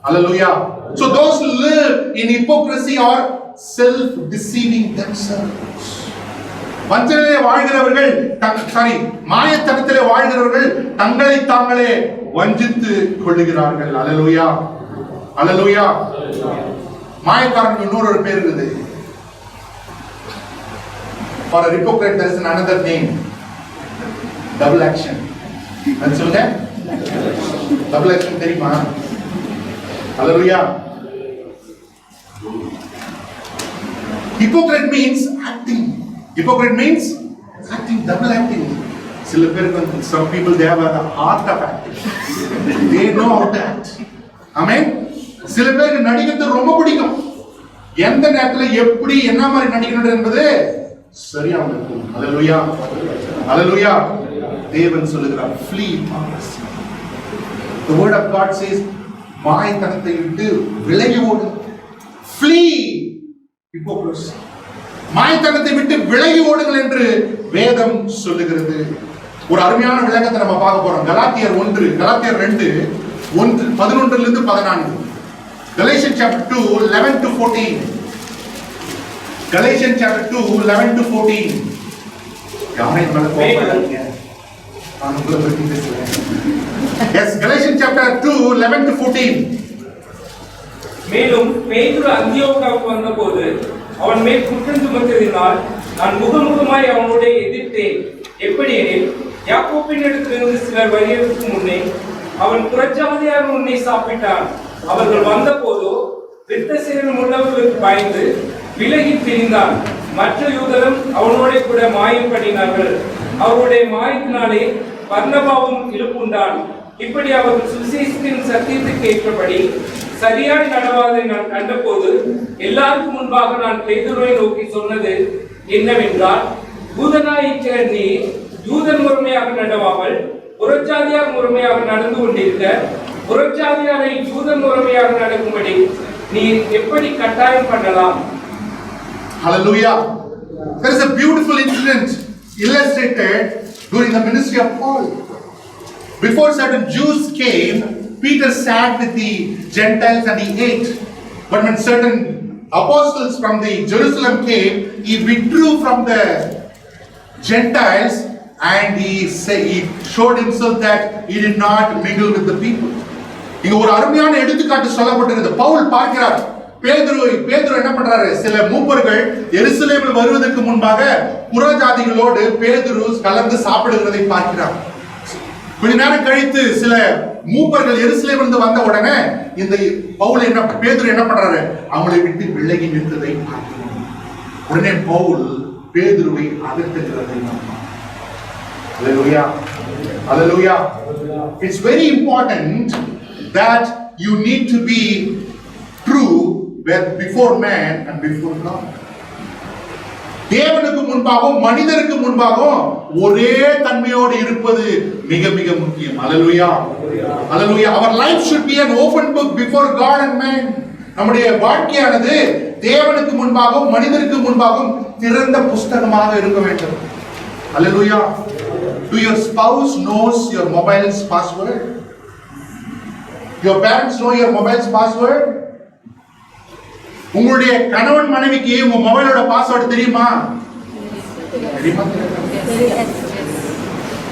Hallelujah. So those who live in hypocrisy or self-deceiving themselves. வஞ்சனையிலே வாழ்கிறவர்கள், மாயத்தனத்திலே வாழ்கிறவர்கள் தங்களை தாங்களே வஞ்சித்து கொள்ளுகிறார்கள். அல்லேலூயா, அல்லேலூயா. மாயக்காரனுக்கு இன்னொரு பேர் இருக்குது. For a hypocrite there is another name. Double action. அது சொல்லுங்க. Double action தெரியுமா? அல்லேலூயா. Hypocrite means acting. Hypocrite means acting, double acting. சில பேருக்கு some people they have the art of acting. They know how to act. Amen. சில பேருக்கு நடிக்கிறது ரொம்ப பிடிக்கும். எந்த நேரத்துல எப்படி என்ன மாதிரி நடிக்கணும் என்பது சரியா இருக்கும். Hallelujah. Hallelujah. தேவன் சொல்லுகிறார் flee hypocrisy. The word of God says மாயத்தனத்தை விட்டு விலகி ஓடு. Flee hypocrisy. மாயத்தனத்தை விட்டு விலகி ஓடுங்கள் என்று வேதம் சொல்லுகிறது. ஒரு அருமையான விளக்கத்தை நம்ம பார்க்க போறோம். கலாத்தியர் 1, கலாத்தியர் 2, 11 இருந்து 14. Galatians chapter 2, 11 to 14. Galatians chapter 2, 11 to 14. யாரை மேல கோபப்படுறீங்க? நான் உங்களை பத்தி பேசுறேன். Yes, Galatians chapter 2, 11 to 14. மேலும் பேதுரு அந்தியோகாவுக்கு வந்தபோது அவன் மேல் குற்றம் சுமத்தினால் நான் முகமுகமாய் அவனோட எதிர்த்தேன். எப்படி எனில், யாக்கோபினிடத்திலிருந்து சிலர் வருவதற்கு முன்னே அவன் புறஜாதியார் முன்னே சாப்பிட்டான். அவர்கள் வந்தபோதோ விருத்தசேதனம் உள்ளவர்களுக்கு பயந்து விலகி திரிந்தான். மற்ற யூதரும் அவனோட கூட மாயம் பண்ணினார்கள். அவருடைய மாயத்தினாலே பர்னபாவும் இழுப்புண்டான். இப்படி அவர்கள் சுவிசேஷத்தின் சத்தியத்துக்கு ஏற்றபடி சரியாய் நடவாதை நான் கண்டபோது எல்லாருக்கும் முன்பாக நான் பேதுருவை நோக்கி சொன்னது என்னவென்றால், பூதனாயிருக்கிற நீ யூதன் முறைமையாக நடவாமல் புறஜாதியார் முறைமையாக நடந்து கொண்டிருக்க, புறஜாதியாரை யூதன் முறைமையாக நடக்கும்படி நீ எப்படி கட்டாயம் பண்ணலாம்? Hallelujah. There is a beautiful incident illustrated during the ministry of Paul. Before certain Jews came, Peter sat with the Gentiles and he ate. But when certain apostles from the Jerusalem came, he withdrew from the Gentiles and he showed himself that he did not mingle with the people. இங்க ஒரு அருமையான எடுத்துக்காட்டு சொல்லப்பட்டிருக்கிறது. பவுல் பார்க்கிறார், பேதுரு என்ன பண்றாரு? சில மூப்பர்கள் எருசலேமில் வருவதற்கு முன்பாக புறஜாதிகளோடு பேதுரு கலந்து சாப்பிடுகிறதை பார்க்கிறார். கொஞ்ச நேரம் கழித்து சில மூப்பர்கள் எருசலேமிலிருந்து வந்த உடனே இந்த பேதுரு என்ன பண்றாரு? அவங்களை விட்டு விலகி நின்றதை பார்க்கிறோம். உடனே பவுல் பேதுருவை அகற்றுகிறதை Hallelujah. Hallelujah. It's very important that you need to be true before man and before God. தேவனுக்கு முன்பாகவும் மனிதருக்கு முன்பாகவும் ஒரே தன்மையோடு இருப்பது மிக மிக முக்கியம். Hallelujah. Hallelujah. Our life should be an open book before God and man. நம்முடைய வாழ்க்கையானது தேவனுக்கு முன்பாகவும் மனிதருக்கு முன்பாகவும் திறந்த புஸ்தகமாக இருக்க வேண்டும். Hallelujah. Do your spouse knows your mobile's password? Your parents know your mobile's password? உங்களுடைய கணவன் மனைவிக்கு உங்க மொபைலோட பாஸ்வேர்ட் தெரியுமா?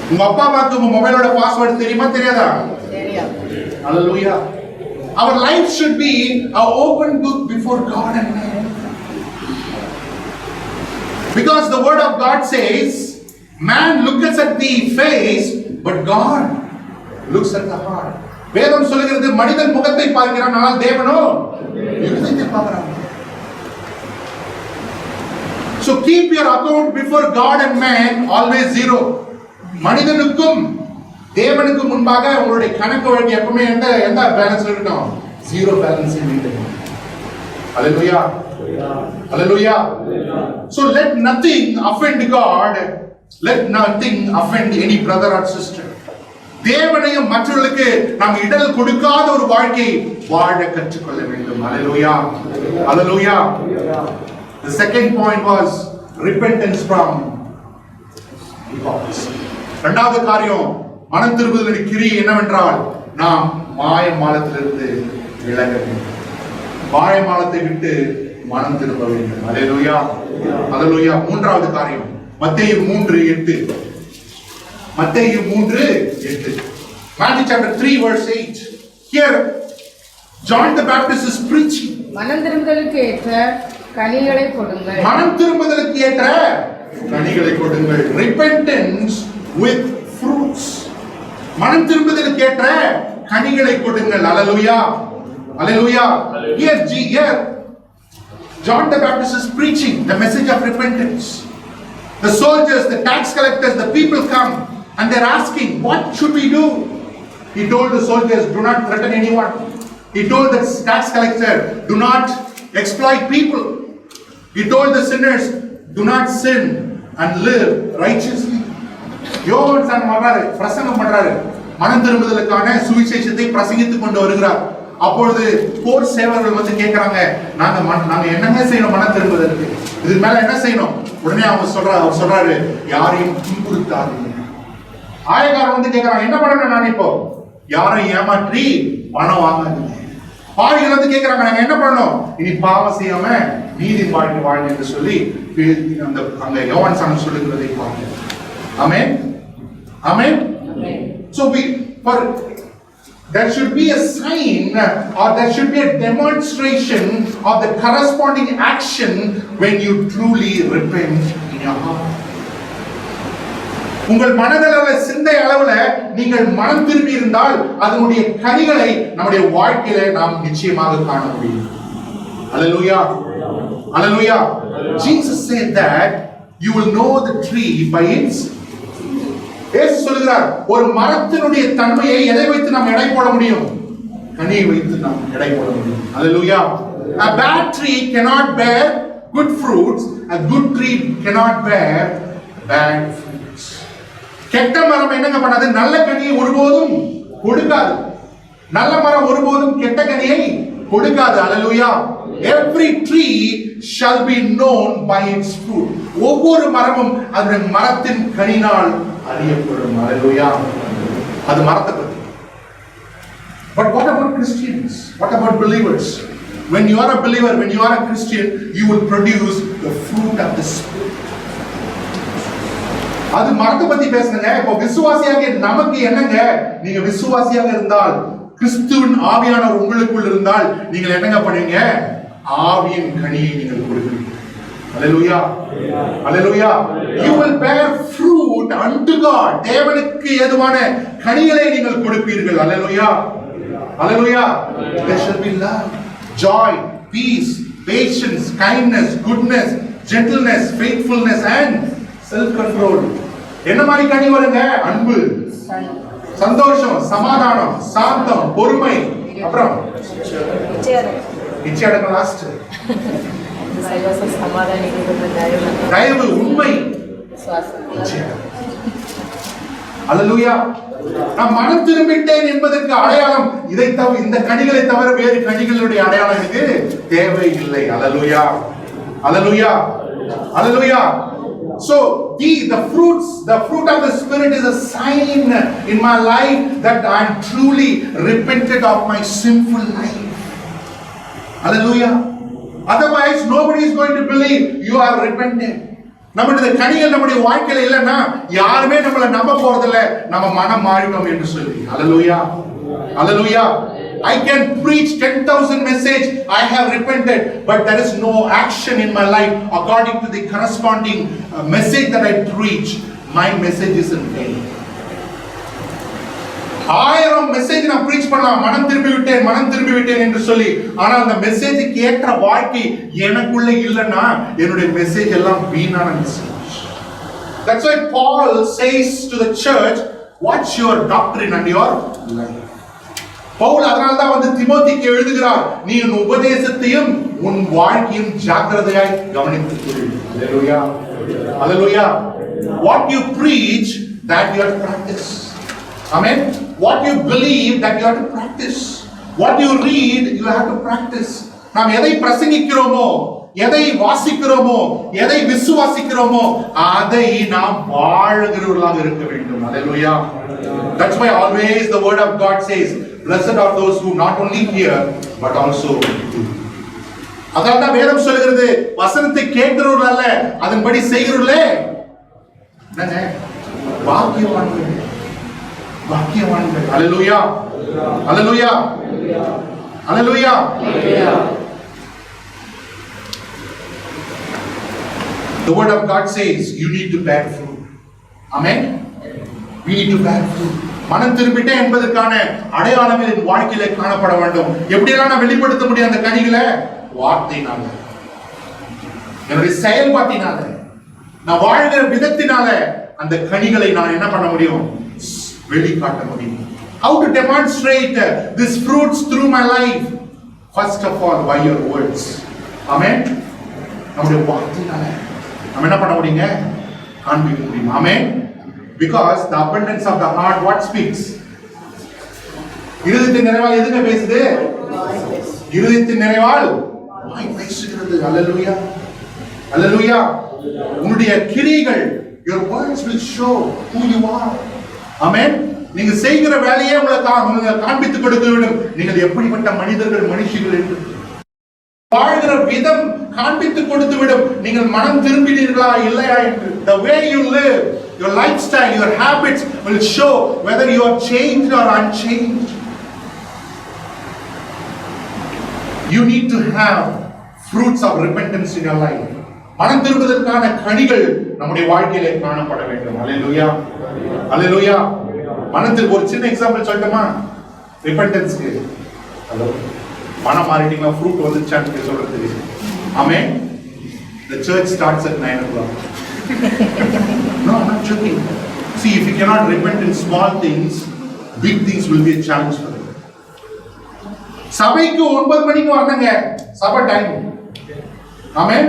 உங்க அப்பா அம்மாக்கு உங்க மொபைலோட பாஸ்வேர்ட் தெரியுமா தெரியாதா? Hallelujah. Our life should be an open book before God and man. Because the word of God says, man looks at the face, but God looks at the heart. வேதம் சொல்கிறது மனிதன் முகத்தை பார்க்கிறான், ஆனால் தேவனோ இருதயத்தை பார்க்கிறான். So keep your account before God and man always zero. மனிதனுக்கும் தேவனுக்கும் முன்பாக உங்களுடைய கணக்கு வழக்கு எப்பவுமே எந்த பேலன்ஸ் இருக்கணும்? ஜீரோ பேலன்ஸ் இருக்கணும். Hallelujah. Hallelujah. So let nothing offend God. Let nothing offend any brother or sister. தேவனையும் மற்றவர்களுக்கு நாம் இடல் கொடுக்காத ஒரு வாழ்க்கை வாழ கற்றுக்கொள்ள வேண்டும். Hallelujah. Hallelujah. The second point was repentance from hypocrisy. இரண்டாவது காரியம் மனம் திரும்புதலின் கிரியை என்னவென்றால் நாம் மாயமாலத்திலிருந்து விலக வேண்டும். மாயமாலத்தை விட்டு மனம் திரும்ப வேண்டும். Hallelujah. Hallelujah. மூன்றாவது காரியம் மத்தேயு 3:8. மத்தேயு 3:8. Matthew chapter 3 verse 8. Here John the Baptist is preaching. மனம் திரும்புதலுக்கு ஏற்ற கனிகளை கொடுங்கள். மனம் திரும்புதலுக்கு ஏற்ற கனிகளை கொடுங்கள். Repentance with fruits. மனம் திரும்புதலுக்கு ஏற்ற கனிகளை கொடுங்கள். Hallelujah. Hallelujah. Here John the Baptist is preaching the message of repentance. The soldiers, the tax collectors, the people come and they're asking, what should we do? He told the soldiers, do not threaten anyone. He told the tax collector, do not exploit people. He told the sinners, do not sin and live righteously. யோவான் San Maharaj பிரசங்கம் பண்றாரு. மனம் திரும்புதலுக்கான சுவிசேஷத்தை பிரசங்கித்துக் கொண்டு வருகிறார். அப்பொழுது போர் சேவர்கள் வந்து கேட்கிறாங்க, நாங்க என்னங்க செய்யணும் மனம் திரும்புவதற்கு? இது மேல என்ன செய்யணும்? உடனே அவர் சொல்றாரு, யாரையும் துன்புறுத்தாதீங்க. ஆயக்காரன் வந்து கேட்கிறான், என்ன பண்ணணும் நான் இப்போ? யாரையும் ஏமாற்றி பணம் வாங்காதீங்க. பாவிகள் வந்து கேட்கிறாங்க, நாங்க என்ன பண்ணணும்? இனி பாவம் செய்யாம நீதி வாழ்க்கை வாழுங்க என்று சொல்லி அங்க யோவான் சான் சொல்லுகிறதை பார்க்கிறோம். Amen. Amen. So there should be a sign or there should be a demonstration of the corresponding action when you truly repent in your heart. உங்கள் மனதளவுல சிந்தை அளவுல நீங்கள் மனம் திரும்பி இருந்தால் அதனுடைய கனிகளை நம்முடைய வாழ்க்கையில நாம் நிச்சயமாக காண முடியும். Hallelujah. Hallelujah. Jesus said that you will know the tree by its. இயேசு சொல்கிறார், ஒரு மரத்தினுடைய தன்மையை எதை வைத்து நாம் எடை போட முடியும்? கனியை வைத்து நாம் எடை போட முடியும். Hallelujah. A bad tree cannot bear good fruits. A good tree cannot bear bad fruits. கெட்ட மரம் என்னங்க பண்ணாது? நல்ல கனியை ஒருபோதும் கொடுக்காது. நல்ல மரம் ஒருபோதும் கெட்ட கனியை கொடுக்காது. Hallelujah. Every tree shall be known by its fruit. ஒவ்வொரு மரமும் அதனுடைய மரத்தின் கனியினால் அறியப்படும். Hallelujah. அது மரத்தை பத்தி. But what about Christians? What about believers? When you are a believer, when you are a Christian, you will produce the fruit of the Spirit. அது மரத்தை பத்தி பேசுங்க. இப்போ விசுவாசியாக நமக்கு என்னங்க? நீங்க விசுவாசியாக இருந்தால், கிறிஸ்துவின் ஆவியானவர் உங்களுக்குள் இருந்தால் நீங்கள் என்னங்க பண்ணுவீங்க? ஆவியின் கனியை நீங்கள் கொடுக்கிறீர்கள். Hallelujah. Hallelujah. You will bear fruit unto God. தேவனுக்கு ஏதுவான கனிகளை நீங்கள் கொடுப்பீர்கள். Hallelujah. Hallelujah. There shall be love, joy, peace, patience, kindness, goodness, gentleness, faithfulness and self-control. என்ன மாதிரி கனி வருங்க? அன்பு, சந்தோஷம், சமாதானம், சாந்தம், பொறுமை, அப்புறம் இச்சையடக்கம் லாஸ்ட். தயவு, உண்மை. அல்லேலூயா. நான் மனம் திரும்பிட்டேன் என்பதற்கு அடையாளம் இதை தவிர, இந்த கனிகளை தவிர வேறு கனிகளுடைய அடையாளம் எனக்கு தேவையில்லை. அல்லேலூயா. அல்லேலூயா. அல்லேலூயா. So the fruit of the Spirit is a sign in my life that I am truly repented of my sinful life. Hallelujah. Otherwise nobody is going to believe you are repented. நம்முடைய கனிகள் நம்முடைய வாழ்க்கையில இல்லைன்னா யாருமே நம்மள நம்ப போறதில்ல நம்ம மனம் மாறிட்டோம் என்று சொல்லி. Hallelujah. Hallelujah. I can preach 10,000 message, I have repented, but there is no action in my life according to the corresponding message that I preach. My message is in vain. 1000 message நான் preach பண்ணலாம், மனம் திரும்பி விட்டேன் என்று சொல்லி, ஆனா அந்த மெசேஜுக்கு ஏற்ற வாழ்க்கை எனக்குள்ள இல்லைன்னா என்னுடைய மெசேஜ் எல்லாம் வீணான message. That's why Paul says to the church, watch your doctrine and your life. Paul அதனால தான் வந்து தீமோத்தேயுக்கு எழுதுகிறார், நீ உன் உபதேசத்தையும் உன் வாழ்க்கையும் ஜாக்கிரதையாய் கவனித்துக் கொள். Hallelujah. Hallelujah. What you preach, that you have to practice. Amen. What you believe, that you have to practice. What you read, you have to practice. நாம் எதை பிரசங்கிக்கிறோமோ, எதை வாசிக்கிறோமோ, எதை விசுவாசிக்கிறோமோ அதை நாம் வாழ்கிறவர்களாக இருக்க வேண்டும். Hallelujah. That's why always the word of God says, blessed are those who not only hear but also do. அதான் வேதம் சொல்கிறது, வசனத்தை கேட்கிறவர்கள் அல்ல அதன்படி செய்கிறவர்களே என்னங்க பாக்கியவான்கள். பாக்கியவான்கள். Hallelujah. Hallelujah. Hallelujah. The word of God says you need to bear fruit. Amen. We need to bear fruit. மனம் திரும்பிட்டே என்பதற்கான அடையாளங்கள் என் வாழ்க்கையில காணப்பட வேண்டும். எப்படியெல்லாம் நான் வெளிப்படுத்த முடியும் அந்த கனிகளை? வார்த்தையினால, என்னுடைய செயல்பாட்டினால, நான் வாழ்கிற விதத்தினால அந்த கனிகளை நான் என்ன பண்ண முடியும்? வெளிக்காட்ட முடியும். How to demonstrate these fruits through my life? First of all, by your words. Amen. நம்முடைய வார்த்தையினால நம்ம என்ன பண்ண முடியுங்க? காண்பிக்க முடியும். Amen. Because the abundance of the heart what speaks? இருதயத்தின் நிறைவால் எதுங்க பேசுது? இருதயத்தின் நிறைவால் வாய் பேசுகிறது. Hallelujah. Hallelujah. உன்னுடைய கிரியைகள், your words will show who you are. Amen. நீங்க செய்கிற வேலையே உங்களுக்கு காண்பித்துக் கொடுக்க வேண்டும் நீங்கள் எப்படிப்பட்ட மனிதர்கள், மனுஷிகள் என்று. வாழ்கிற விதம் காண்பித்துக் கொடுத்து விடும் நீங்கள் மனம் திரும்பினீர்களா இல்லையா என்று. The way you live, your lifestyle, your habits will show whether you are changed or unchanged. You need to have fruits of repentance in your life. மனம் திரும்புவதற்கான கனிகள் நம்முடைய வாழ்க்கையிலே காணப்பட வேண்டும். Hallelujah. Hallelujah. மனத்துக்கு ஒரு சின்ன எக்ஸாம்பிள் சொல்லட்டுமா? ரிப்பெண்டன்ஸ்க்கு மனம் மாறிட்டீங்களா, ஃப்ரூட் வந்துச்சான்னு சொல்றது. Amen. The church starts at 9 o'clock. No, I'm not joking. See, if you cannot repent in small things, big things will be a challenge for you. சபைக்கு 9 மணிக்கு வரணுங்க, சபை டைம். Amen.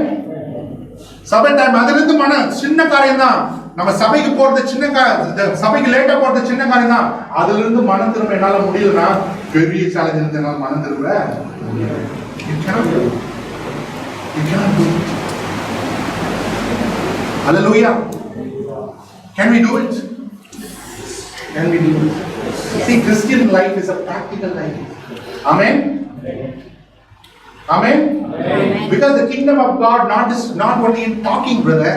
சபை டைம். அதிலிருந்து சின்ன காரியம் தான். நம்ம சபைக்கு போறது சின்ன சபைக்கு லேட்டா போறது சின்ன காரியம் தான். அதுல இருந்து மனம் திரும்ப என்னால முடியலன்னா பெரிய சேலஞ்ச் இருந்து என்னால மனம் திரும்ப you cannot do it. You cannot do it. Hallelujah. Can we do it? Can we do it? See, Christian life is a practical life. Amen. Amen. Amen. Because the kingdom of God is not only in talking, brother,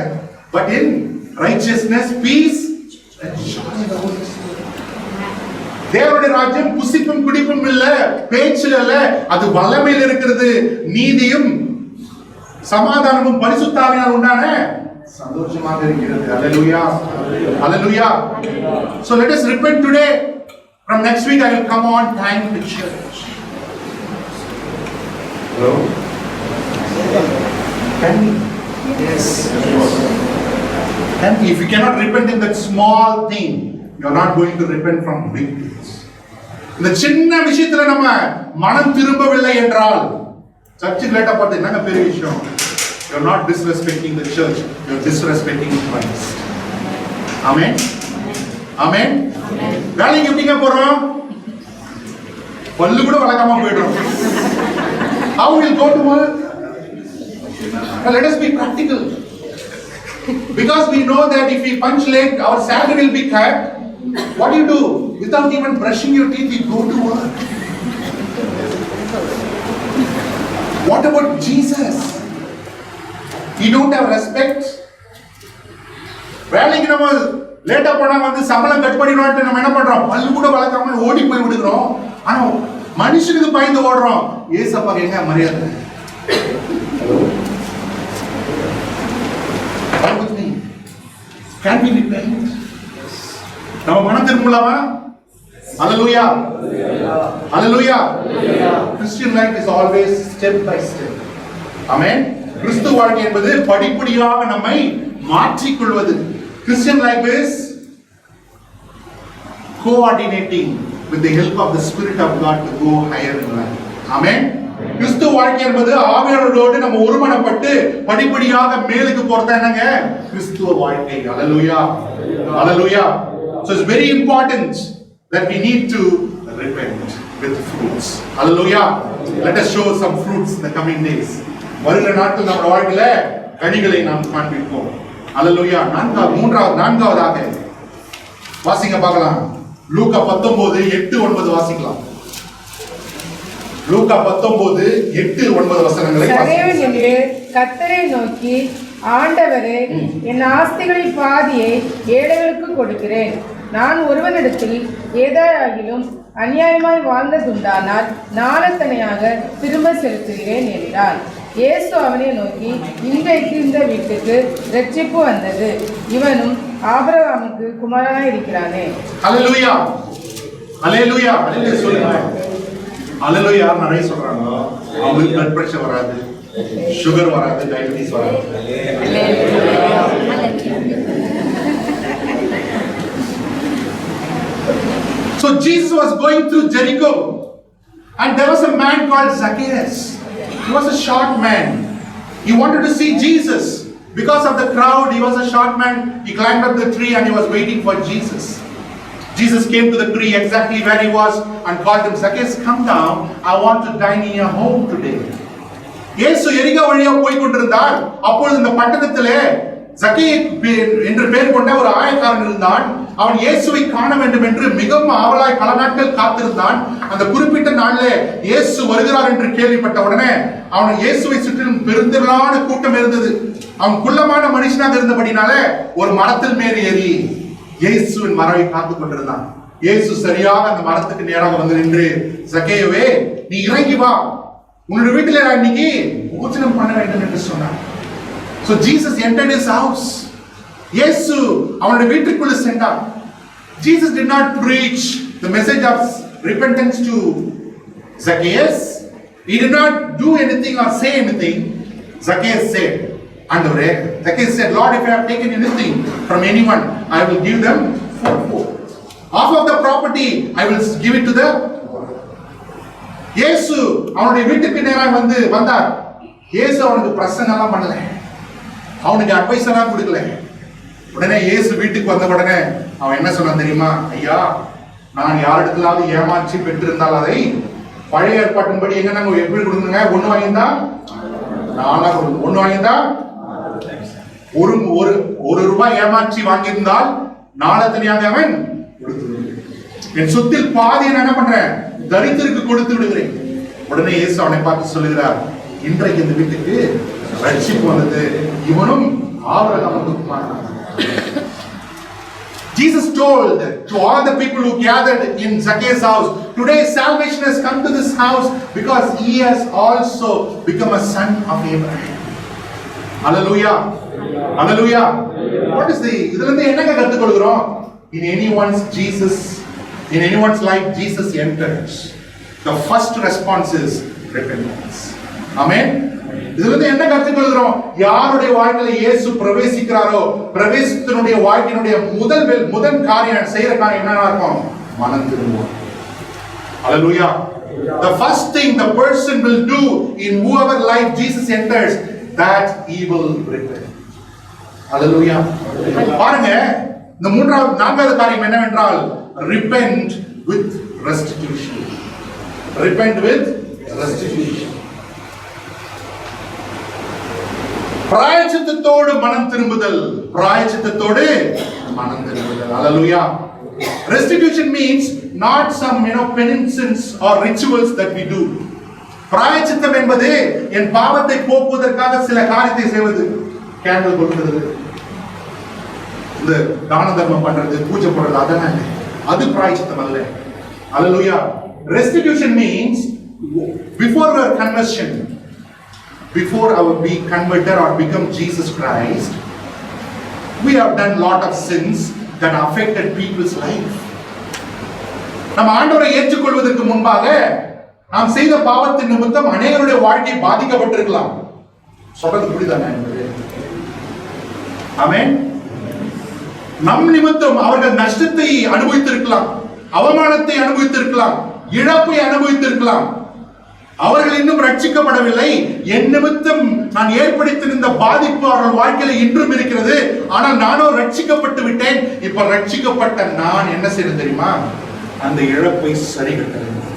but in righteousness, peace, and joy in the Holy Spirit. தேவனுடைய ராஜ்யம் புசிப்பும் குடிப்பும் இல்ல, பேச்சில் அல்ல, அது வல்லமையில் இருக்கிறது. நீதியும் சமாதானமும் பரிசுத்த ஆவியினால் உண்டான சந்தோஷமாக இருக்கிறது. ஹalleluya, hallelujah. So let us repent today. From next week I will come on time to church. Hello, can we? Yes, can we? If you cannot repent in that small thing, you are not going to repent from big things. இந்த சின்ன விஷயத்துல நம்ம மனம் திரும்பவில்லை என்றால் சர்ச்சுக்கு லேட்டா பார்த்து என்னங்க பெரிய விஷயம்? You are not disrespecting the church, you are disrespecting Christ. Amen. Amen. வேலைக்கு எப்படிங்க போறோம்? பல்லு கூட வளர்க்காம போயிடுறோம். How will go to work? Now let us be practical. Because we know that if we punch late, our salary will be cut. What do you do? Without even brushing your teeth, you go to work. What about Jesus? He don't have respect. வேலைக்கு நம்ம லேட்டா போனா வந்து சம்பளம் cut பண்ணிடுவான்ட்டு நம்ம என்ன பண்றோம்? பல்லு கூட வளர்க்காம ஓடி போய் விடுகிறோம். ஆனா மனுஷனுக்கு பயந்து ஓடுறோம். ஏசப்பா எங்க மரியாதை? Can we repent? நம்ம மனம் திரும்பலாமா? Hallelujah. Hallelujah. Christian life is always step by step. Amen. கிறிஸ்து வாழ்க்கை என்பது படிப்படியாக நம்மை மாற்றிக் கொள்வது. Christian life is coordinating with the help of the Spirit of God to go higher in life. Amen. கிறிஸ்து வாழ்க்கை என்பது ஆவியானவரோடு நம்ம ஒருமனப்பட்டு படிப்படியாக மேலுக்கு போறது என்னங்க? கிறிஸ்துவ வாழ்க்கை. Hallelujah. Hallelujah. So it's very important that we need to repent with fruits. Hallelujah. Let us show some fruits in the coming days. வருகிற நாட்கள் நம்ம வாழ்க்கையில கனிகளை நாம் காண்பிப்போம். Hallelujah. நான்காவதாக வாசிங்க பார்க்கலாம். லூக்கா 19:8-9 வாசிக்கலாம். லூக்கா 19:8-9 வசனங்களை வாசிக்கலாம். கர்த்தரை நோக்கி, ஆண்டவரே, என் ஆஸ்திகளில் பாதியை ஏழைகளுக்கு கொடுக்கிறேன். நான் ஒருவனிடத்தில் ஏதாயிலும் அநியாயமாய் வாழ்ந்ததுண்டானால் நாளத்தனையாக திரும்ப செலுத்துகிறேன் என்றார். இயேசு அவனை நோக்கி, இன்றைக்கு இந்த வீட்டுக்கு இரட்சிப்பு வந்தது, இவனும் ஆபிரகாமுக்கு குமாரனாய் இருக்கிறானே. ஹல்லேலூயா. ஹல்லேலூயா. ஹல்லேலூயா சொல்லுங்க. ஹல்லேலூயா. நிறைய சொல்றாங்க. அவங்களுக்கு பிளட் பிரஷர் வராது, சுகர் வராது, டயபிட்டிஸ் வராது. So Jesus was going through Jericho and there was a man called Zacchaeus. He was a short man. He wanted to see Jesus. Because of the crowd, he was a short man. He climbed up the tree and he was waiting for Jesus. Jesus came to the tree exactly where he was and called him, Zacchaeus, come down. I want to dine in your home today. இயேசு எரிகோ வழியா போய் கொண்டிருந்தார். அப்பொழுது இந்த பட்டணத்திலே சக்கேயு என்று பெயர் கொண்ட ஒரு ஆயக்காரன் இருந்தான். அவன் இயேசுவை காண வேண்டும் என்று மிகவும் ஆவலாய் பல நாட்கள் காத்திருந்தான். அந்த குறிப்பிட்ட நாளிலே இயேசு வருகிறார் என்று கேள்விப்பட்ட உடனே அவன் இயேசுவை சுற்றிலும் பெருந்திரளான கூட்டம் இருந்தது. அவன் குள்ளமான மனுஷனாக இருந்தபடினால ஒரு மரத்தில் மேல் ஏறி இயேசுவின் வரவை காத்துக் கொண்டிருந்தான். இயேசு சரியாக அந்த மரத்துக்கு நேராக வந்து நின்று, சக்கேயுவே, நீ இறங்கி வா, உன்னுடைய வீட்டிலே நான் இன்னைக்கு போஜனம் பண்ண வேண்டும் என்று சொன்னான். So Jesus entered his house. இயேசு அவனுடைய வீட்டுக்குள்ள சென்றார். Jesus did not preach the message of repentance to Zacchaeus. He did not do anything or say anything. Zacchaeus said, "Andavare." Zacchaeus said, "Lord, if I have taken anything from anyone, I will give them fourfold. Half of the property I will give it to the poor." இயேசு அவனுடைய வீட்டுக்கு நேராக வந்தார். இயேசு அவனுக்கு பிரசங்கம்லாம் பண்ணல, அவனுக்கு advice எல்லாம் கொடுக்கல. உடனே இயேசு வீட்டுக்கு வந்த உடனே அவன் என்ன சொன்னான் தெரியுமா? ஐயா, நான் யாரிடத்திலாவது ஏமாற்றி பெற்றிருந்தால் அதை பழைய ஏற்பாட்டின்படி எங்க நாங்க எப்படி கொடுக்கணுங்க? ஒண்ணு வாங்கியிருந்தா 4 கொடுக்கணும். 1 வாங்கியிருந்தா ஒரு ரூபாய் ஏமாற்றி வாங்கியிருந்தால் 4 தனியாக அவன் கொடுத்து, என் சொத்தில் பாதி என்ன பண்றேன்? தரித்திற்கு கொடுத்து விடுகிறேன். உடனே இயேசு அவனை பார்த்து சொல்லுகிறார், இன்றைக்கு இந்த வீட்டுக்கு ரட்சிப்பு வந்தது, இவனும் ஆபிரகாமுக்கு குமாரனானான். Jesus told to all the people who gathered in Zacchaeus' house, today salvation has come to this house because he has also become a son of Abraham. Hallelujah. Hallelujah. What is இதுல இருந்து என்னங்க கத்துக்கொள்கிறோம்? In anyone's life Jesus enters. The first response is repentance. Amen. இதுல இருந்து என்ன கத்துக்கொள்கிறோம்? யாருடைய வாழ்க்கையில இயேசு பிரவேசிக்கிறாரோ, பிரவேசத்தினுடைய வாழ்க்கையினுடைய முதல் காரியம் செய்யற காரியம் என்னன்னா இருக்கும்? மனம் திரும்புவோம். Hallelujah. The first thing the person will do in whoever life Jesus enters, that he will repent. Hallelujah. பாருங்க, இந்த நான்காவது காரியம் என்னவென்றால் repent with restitution. Repent with restitution. பிராயச்சித்தத்தோடு மனம் திரும்புதல். Hallelujah. Restitution means not some penances or rituals that we do. பிராயச்சித்தம் என்பது என் பாவத்தை போக்குவதற்காக சில காரியத்தை செய்வது. கேண்டில் கொடுக்கிறது, இந்த தான தர்மம் பண்றது, பூஜை போடுறது, அதெல்லாம் அது பிராயச்சித்தம் அல்ல. Hallelujah. Restitution means before our conversion, before we converted or become Jesus Christ, we have done lot of sins that affected people's life. நம்ம ஆண்டவரை ஏற்றுக்கொள்வதற்கு முன்பாக நாம் செய்த பாவத்தின் நிமித்தம் அநேகருடைய வாழ்க்கை பாதிக்கப்பட்டிருக்கலாம். சொல்றது புரியுதானே? ஆமென். நம் நிமித்தம் அவர்கள் நஷ்டத்தை அனுபவித்திருக்கலாம், அவமானத்தை அனுபவித்திருக்கலாம், இழப்பை அனுபவித்திருக்கலாம். அவர்கள் இன்னும் ரட்சிக்கப்படவில்லை. என் நிமித்தம் நான் ஏற்படுத்தியிருந்த பாதிப்பு அவர்கள் வாழ்க்கையில இன்றும் இருக்கிறது. ஆனால் நானும் ரட்சிக்கப்பட்டு விட்டேன். இப்ப ரட்சிக்கப்பட்ட நான் என்ன செய்யணும் தெரியுமா? அந்த இழப்பை சரி கட்ட வேண்டும்,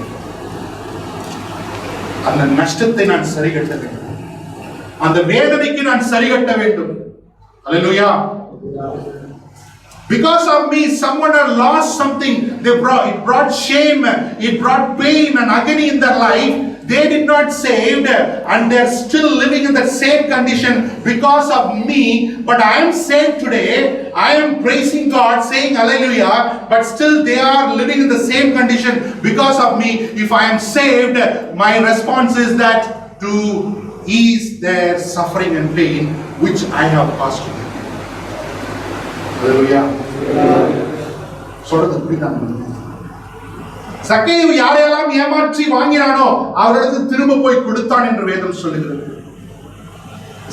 அந்த நஷ்டத்தை நான் சரி கட்ட வேண்டும், அந்த வேதனைக்கு நான் சரி கட்ட வேண்டும். Hallelujah. Because of me, someone had lost something. It brought shame, it brought pain and agony in their life. They did not saved and they are still living in that same condition because of me. But I am saved today. I am praising God, saying hallelujah. But still they are living in the same condition because of me. If I am saved, my response is that to ease their suffering and pain which I have caused to them. Hallelujah. சொல்றது புரியுதாங்க? சக்கேயு யாரையெல்லாம் ஏமாற்றி வாங்கினானோ அவர்களுக்கு திரும்ப போய் கொடுத்தான் என்று வேதம் சொல்லுகிறது.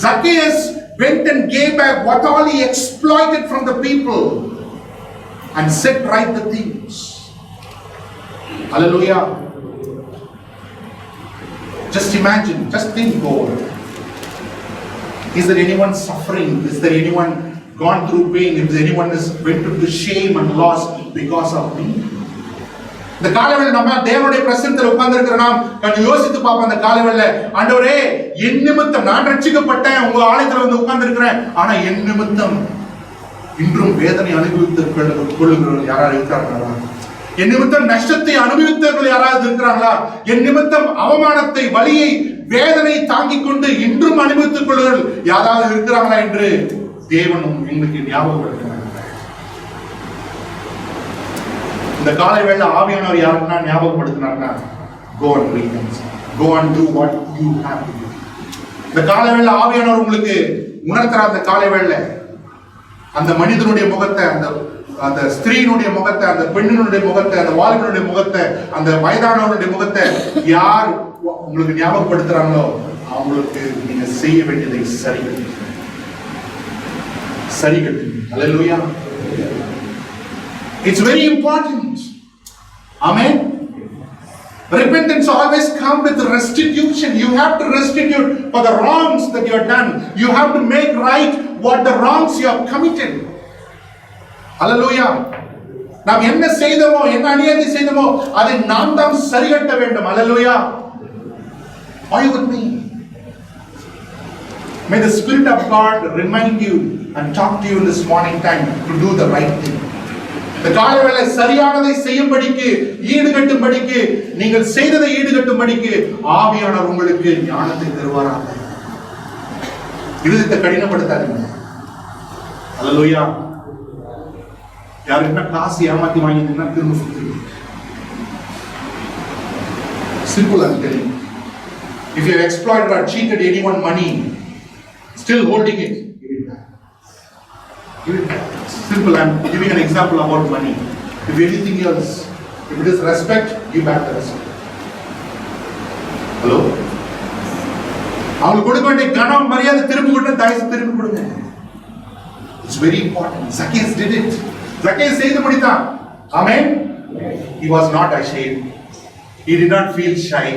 Zacchaeus went and gave back what all he exploited from the people and set right the things. Hallelujah. Just imagine, just think over. Is there anyone suffering? Is there anyone gone through pain? If anyone has went into shame and loss because of me? இந்த காலவேளை நம்ம தேவனுடைய பிரசன்னத்தில் உட்கார்ந்திருக்கிற நாம் கொஞ்சம் யோசித்து பார்ப்போம். அந்த காலவேளை ஆண்டவரே, என் நிமித்தம் நான் ரட்சிக்கப்பட்டேன், உங்க ஆலயத்துல வந்து உட்கார்ந்திருக்கிறேன், ஆனா என் நிமித்தம் இன்றும் வேதனை அனுபவித்துக் கொள்ளுகிறவர்கள் யாராவது இருக்கிறார்களா? என் நிமித்தம் நஷ்டத்தை அனுபவித்தவர்கள் யாராவது இருக்கிறாங்களா? என் நிமித்தம் அவமானத்தை, வலியை, வேதனை தாங்கிக் கொண்டு இன்றும் அனுபவித்துக் கொள்ளுகிறவர்கள் யாராவது இருக்கிறாங்களா என்று தேவனும் எங்களுக்கு ஞாபகப்படுத்தினார். இந்த காலை வேளை ஆவியானவர் யாருன்னா ஞாபகப்படுத்தினார்னா, go and repent, go and do what you have to do. இந்த காலை வேளை ஆவியானவர் உங்களுக்கு உணர்த்துற அந்த காலை வேளை அந்த மனிதனுடைய முகத்தை, அந்த ஸ்திரீனுடைய முகத்தை, அந்த பெண்ணினுடைய முகத்தை, அந்த வாலிபனுடைய முகத்தை, அந்த வயதானவனுடைய முகத்தை யார் உங்களுக்கு ஞாபகப்படுத்துறாங்களோ அவங்களுக்கு நீங்க செய்ய வேண்டியதை சரி கட்டுங்க. Hallelujah. It's very important. Amen. Repentance always comes with restitution. You have to restitute for the wrongs that you have done. You have to make right what the wrongs you have committed. Hallelujah. நாம் என்ன செய்தோமோ, என்ன அநியாயத்தை செய்தோமோ அதை நாம் தான் சரி கட்ட வேண்டும். Hallelujah. Are you with me? May the Spirit of God remind you and talk to you in this morning time to do the right thing. இந்த காலவேளை சரியானதை செய்யும்படிக்கு, ஈடுகட்டும்படிக்கு, நீங்கள் செய்ததை ஈடுகட்டும்படிக்கு ஆவியானவர் உங்களுக்கு ஞானத்தை தருவாராக. இருதயத்தை கடினப்படுத்தாதீங்க. Hallelujah. யாருக்குன்னா காசு ஏமாத்தி வாங்கினீங்கன்னா திரும்ப சுத்துவீங்க. Simple, I'm telling you. If you have exploited or cheated anyone money, still holding it, give it back. Give it back. Simple, I'm giving an example about money. If anything else, if it is respect, give back the respect. Hello? அவங்களுக்கு கொடுக்க வேண்டிய கனம் மரியாதை திருப்பி கொடுத்து தயவு திருப்பி கொடுங்க. It's very important. Zacchaeus did it. Zacchaeus செய்து முடித்தான். Amen. He was not ashamed. He did not feel shy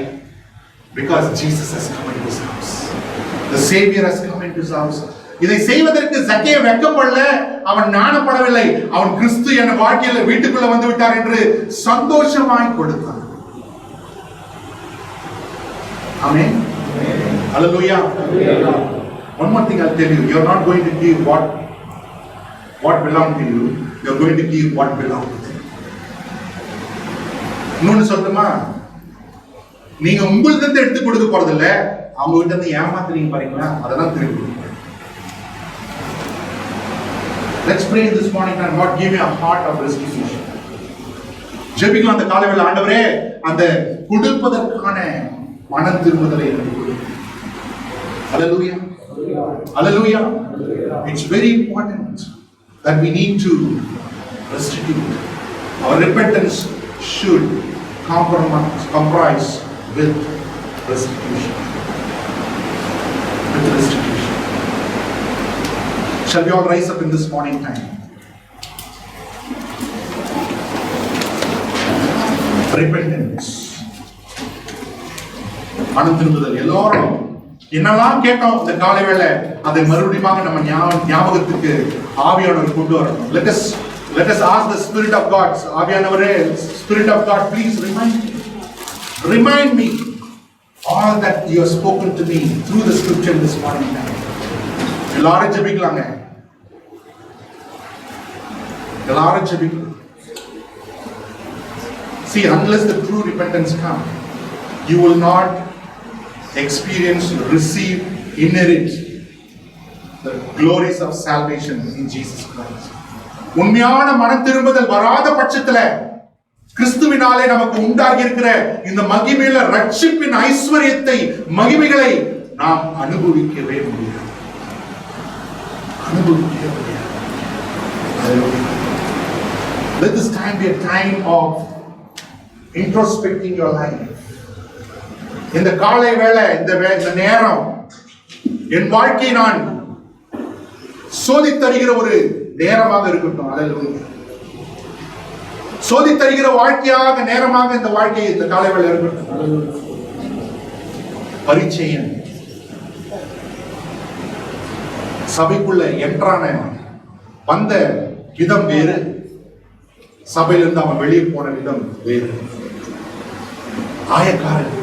because Jesus has come into his house. The Savior has come into his house. இதை செய்வதற்கு சக்கேயு வெட்கப்படல, அவன் நாணப்படவில்லை. அவன் கிறிஸ்து என் வாழ்க்கையில வீட்டுக்குள்ள வந்து விட்டார் என்று சந்தோஷமாய் கொடுத்தான். Amen. Hallelujah. One more thing I'll tell you. You're not going to give what belongs to you. You're going to give what belongs to them. இன்னொன்னு சொல்லட்டுமா, நீங்க உங்களுக்கு இருந்து எடுத்து கொடுக்க போறது இல்ல, அவங்க கிட்ட இருந்து ஏமாத்துறீங்க பாருங்களா, அதெல்லாம் திருப்பி கொடுங்க. Let's pray this morning and God give me a heart of restitution. ஜெபிக்கலாம் அந்த காலைவேளை. ஆண்டவரே, அந்த கொடுப்பதற்கான மனம் திரும்புதலை எனக்கு கொடுங்க. Hallelujah. Hallelujah. It's very important that we need to restitute. Our repentance should comprise with restitution. With restitution. Shall we all rise up in this morning time? Repentance. மனம் திரும்புதல். எல்லாரும் என்னெல்லாம் கேட்டோம் இந்த காலை வேளை, அதை மறுபடியும் நம்ம ஞாபகத்துக்கு ஆவியானவர் கொண்டு வரணும். Let us ask the Spirit of God. ஆவியானவரே, Spirit of God, please remind me all that you have spoken to me through the scripture this morning. எல்லாரும் ஜெபிக்கலாங்க. எல்லாரும் ஜெபிக்கலாம். See, unless the true repentance comes, you will not experience, receive, inherit the glories of salvation in Jesus Christ. உண்மையான மனம் திரும்புதல் வராத பட்சத்துல கிறிஸ்துவினாலே நமக்கு உண்டாகி இருக்கிற இந்த மகிமையில ரட்சிப்பின் ஐஸ்வரியத்தை, மகிமைகளை நாம் அனுபவிக்கவே முடியாது. Let this time be a time of introspecting your life. இந்த காலை வேளை, இந்த நேரம் என் வாழ்க்கையை நான் சோதித்தருகிற ஒரு நேரமாக இருக்கட்டும். அல்லேலூயா. சோதித்தருகிற வாழ்க்கையாக, நேரமாக இந்த வாழ்க்கை, இந்த காலை வேளை இருக்கட்டும். பரிச்சயம். சபைக்குள்ள என்றான வந்த விதம் வேறு, சபையிலிருந்து அவன் வெளியே போன விதம் வேறு. ஆயக்காரன்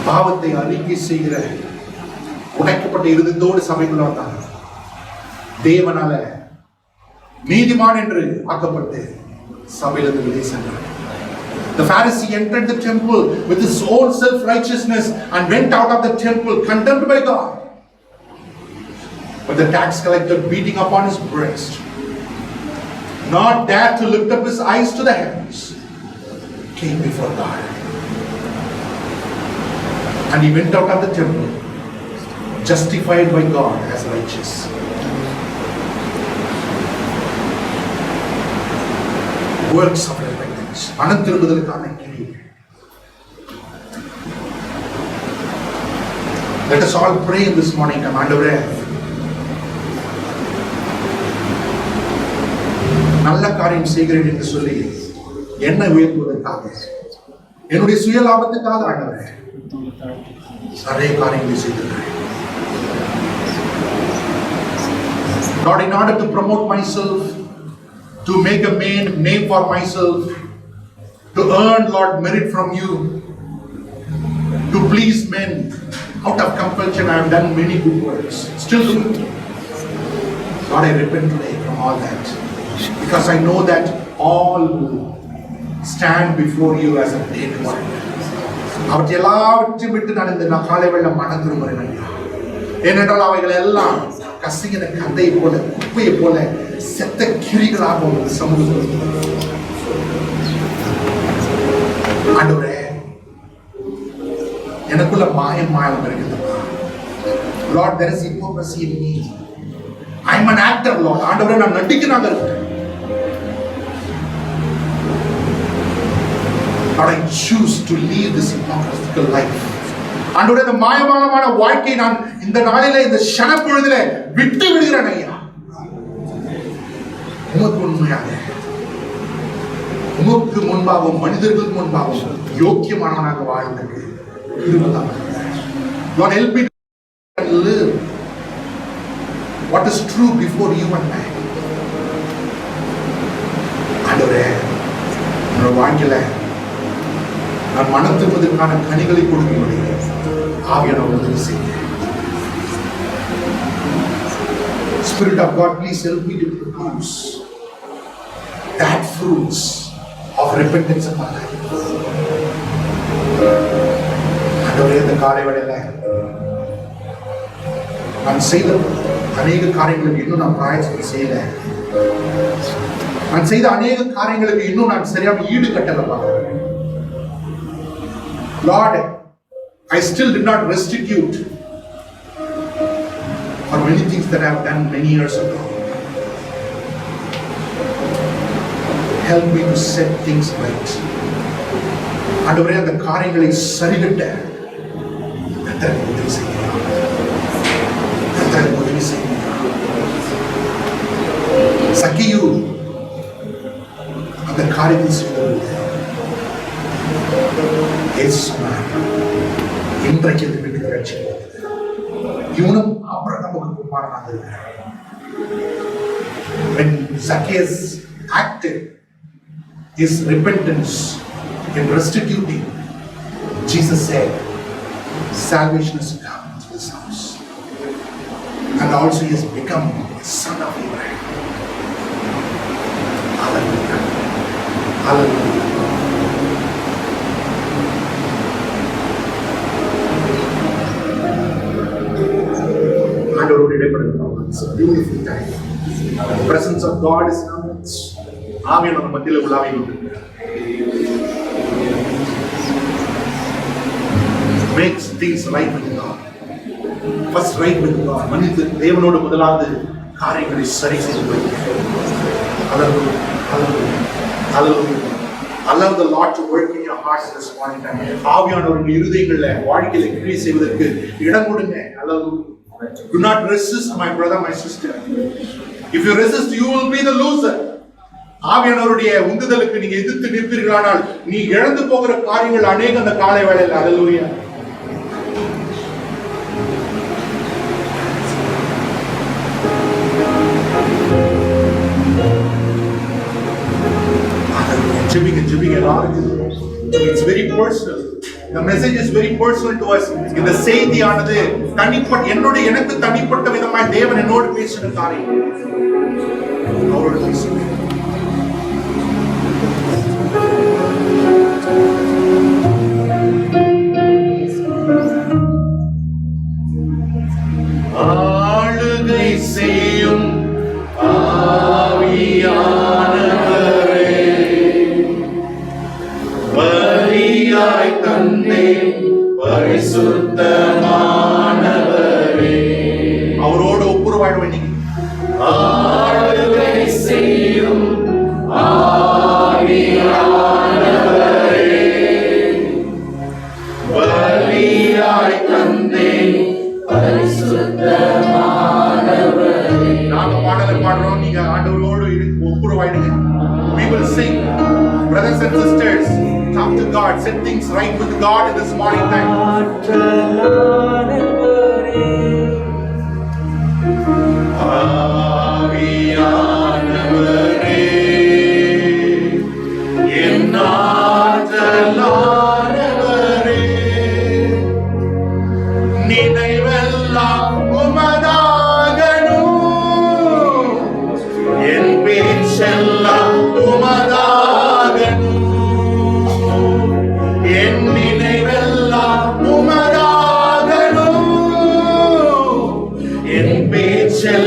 பாவத்தை அறிக்கை செய்கிற உடைக்கப்பட்ட இருதயத்தோடு சபைக்குள்ள வந்தாங்க. தேவனால நீதிமான் என்று ஆக்கப்பட்டு சபையிலிருந்து வெளியே சென்றார். The Pharisee entered the temple with his own self-righteousness and went out of the temple condemned by God. But the tax collector, beating upon his breast, not dare to lift up his eyes to the heavens, came before God. And he went out of the temple justified by God as righteous. Works of repentance. மனம் திரும்புதலுக்கான கிரியை. Let us all pray this morning. ஆண்டவரே, நல்ல காரியம் செய்கிறேன் என்று சொல்லி என்னை உயர்த்துவதற்காக, என்னுடைய சுய லாபத்துக்காக ஆண்டவரே நிறைய காரியங்களை செய்திருக்கிறேன். Lord, in order to promote myself, to make a name for myself, to earn, Lord, merit from you, to please men, out of compulsion I have done many good works. Still do it. Lord, I repent today from all that, because I know that all will stand before you as a dead one. அவற்றை எல்லாவற்றையும் விட்டு நான் இந்த காலை வேளை மனம் திரும்புகிறேன். ஏனென்றால் அவைகள் எல்லாம் கசையின கந்தையை போல, குப்பையை போல, செத்த கிரிகளாக உங்கள் சமூகத்தில். ஆண்டவரே, எனக்குள்ள மாயம் இருக்குது. Lord, there is hypocrisy in me. I am an actor, Lord. ஆண்டவரே, நான் நடிக்கிறாங்க இருக்கேன். Lord, I choose to live this hypocritical life. ஆண்டவரே, இந்த மாயமான வாழ்க்கை நான் இந்த நாளிலே, இந்த க்ஷண பொழுதிலே விட்டு விடுகிறேன் ஐயா. உமக்கு உண்மையாக, உமக்கு முன்பாகவும் மனிதர்களுக்கு முன்பாகவும் யோக்கியமானவனாக வாழ்ந்தது இருப்பதாக. Lord, help me to live what is true before you and I. ஆண்டவரே, என்னோட வாழ்க்கையில நான் மனம் திரும்புவதற்கான கனிகளை கொடுக்க ஆவியானவர் உதவி செய்யுங்க. Spirit of God, please help me to produce that fruits of repentance in my life. ஆண்டவரே, இந்த காலை வேளையில நான் செய்த அநேக காரியங்களுக்கு இன்னும் நான் பிராயச்சித்தம் செய்யல. நான் செய்த அநேக காரியங்களுக்கு இன்னும் நான் சரியாக ஈடு கட்டலப்பா. Lord, I still did not restitute for many things that I have done many years ago. Help me to set things right. ஆண்டவரே, அந்த காரியங்களை சரிகட்ட கர்த்தர் உதவி செய்யுங்க. கர்த்தர் உதவி செய்யுங்க. சக்கியு அந்த காரியத்தை செய்தது இன்றைக்கு வீட்டுக்கு ரட்சிக்கப்பட்டது. இவனும் ஆபிரகாமுக்கு குமாரனாக இருக்கிறான். When Zacchaeus acted his repentance in restituting, Jesus said, salvation has come to this house, and also he has become a son of Abraham. Hallelujah. Hallelujah. It's a beautiful time. The presence of God is in our midst. ஆவியான நம்ம மத்தியில உலாவி கொண்டிருக்கிறார். Makes things right with God. First right with God. மனித தேவனோடு முதலாவது காரியங்களை சரி செய்து வைக்கிறார். Hallelujah. Hallelujah. Hallelujah. Allow the Lord to work in your hearts this morning time. ஆவியானவருடைய இருதயங்கள்ல வாழ்க்கையில கிரியை செய்வதற்கு இடம் கொடுங்க. Hallelujah. Do not resist, my brother, my sister. If you resist, you will be the loser. ஆவியானவருடைய உந்துதலுக்கு நீங்க எதிர்த்து நிற்பீர்களானால் நீ இழந்து போகிற காரியங்கள் அநேக அந்த காலை வேளையில். ஹல்லேலூயா. ஜெபிங்க எல்லாருக்கும். It's very personal. The message is very personal to us. இந்த செய்தியானது எனக்கு தனிப்பட்ட விதமாய் தேவன் என்னோடு பேசின காரியம். அவரோடு பேசுங்க. ஆளுகை செய்யும் பலியாய் தன்னை பரிசுத்தமானவரே. அவரோடு ஒப்புரவாழ வேண்டிய ஆளுகை செய்யும் ஆவியானவரே, பலியாய் தன்னை பரிசுத்தமானவரே. நாங்க பாடலை பாடுறோம், நீங்க ஆண்டவரோடு ஒப்புரவாயிடுங்க. We will sing. Brothers and sisters, talk to God, set things right with God in this morning time. ஆவியானவரே, என் ஆற்றலானவரே, நினைவெல்லாம் உமதாகணும், என் பேச்செல்லாம் உமதாகணும், என் நினைவெல்லாம் உமதாகணும், என் பேச்செல்லாம்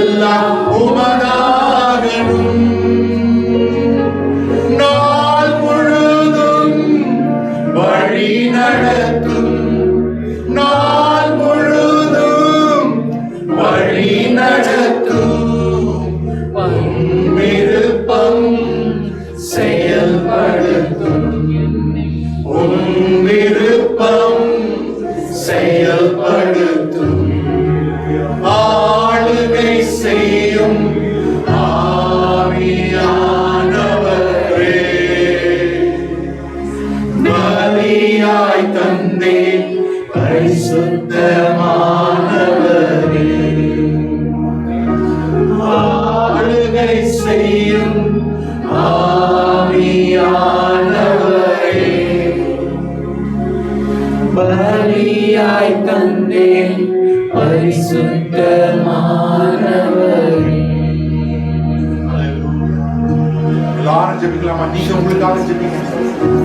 எல்லாரும் ஜெபிக்கலாமா? நீங்க உங்களுக்காக ஜெபிங்க.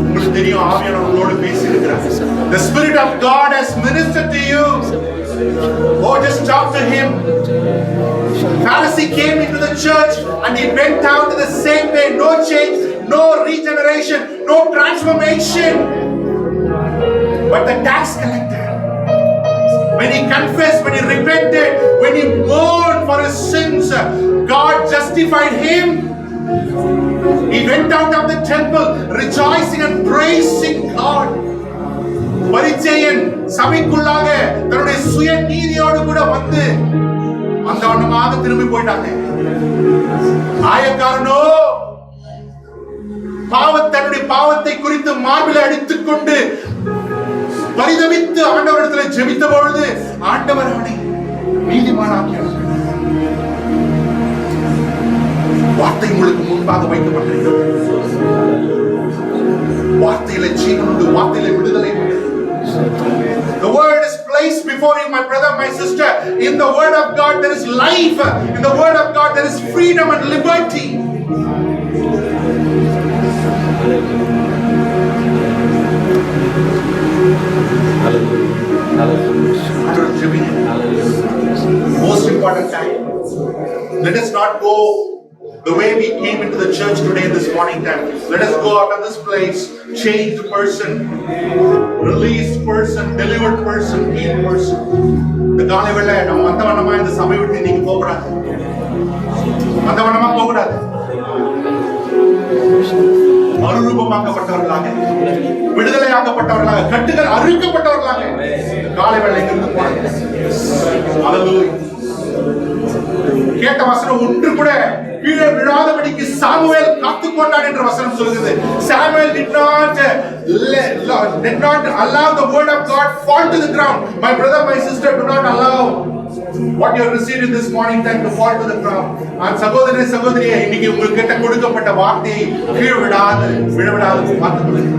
உங்களுக்கு தெரியும் ஆவியானவர் உங்களோடு பேசி இருக்கிறார். The Spirit of God has ministered to you. Oh, just talk to him. Pharisee came into the church and he went out in the same way. No change, no regeneration, no transformation. But the tax collector, when he confessed, when he repented, when he mourned for his sins, God justified him. He went out of the temple rejoicing and praising God. பரிச்சேயன் சபைக்குள்ளாக தன்னுடைய சுய நீதியோடு கூட வந்து அந்த வண்ணமாக திரும்பி போயிட்டாங்க. ஆயக்காரனோ தன்னுடைய பாவத்தை குறித்து மார்பிலை அடித்துக் கொண்டு பரிதவித்து ஆண்டவரிடத்தில் ஜெபித்த பொழுது ஆண்டவர் அவனை நீதிமானாக்கினார். வார்த்தை உங்களுக்கு முன்பாக வைக்கப்பட்டிருக்கிறது. வார்த்தையில ஜீவன் உண்டு, வார்த்தையில விடுதலை உண்டு. The word is placed before you, my brother, my sister. In the word of God there is life. In the word of God there is freedom and liberty. Most important time. Let us not go the way we came into the church today this morning time. Let us go out of this place changed person, released person, delivered person, healed person. இந்த காலை வேளை நம்ம அந்த வண்ணமா இந்த சபை விட்டு நீங்க போகக்கூடாது. அந்த வண்ணமா போகக்கூடாது. மறுரூபமாக்கப்பட்டவர்களாக, விடுதலையாக்கப்பட்டவர்களாக, கட்டுகள் அறுக்கப்பட்டவர்களாக காலை வேளை இருந்து போறாங்க. ஹல்லேலூயா. கேட்ட வசனம் ஒன்று கூட கீழே விழாதபடிக்கு சாமுவேல் காத்துக்கொண்டான் என்ற வசனம் சொல்கிறது. Samuel did not allow the word of God fall to the ground. My brother, my sister, do not allow what you have received in this morning time to fall to the ground. And சகோதரனே சகோதரியே, இன்னைக்கு உங்களுக்கு கிட்ட கொடுக்கப்பட்ட வார்த்தையை கீழே விழாது பார்த்துக் கொள்ளுங்கள்.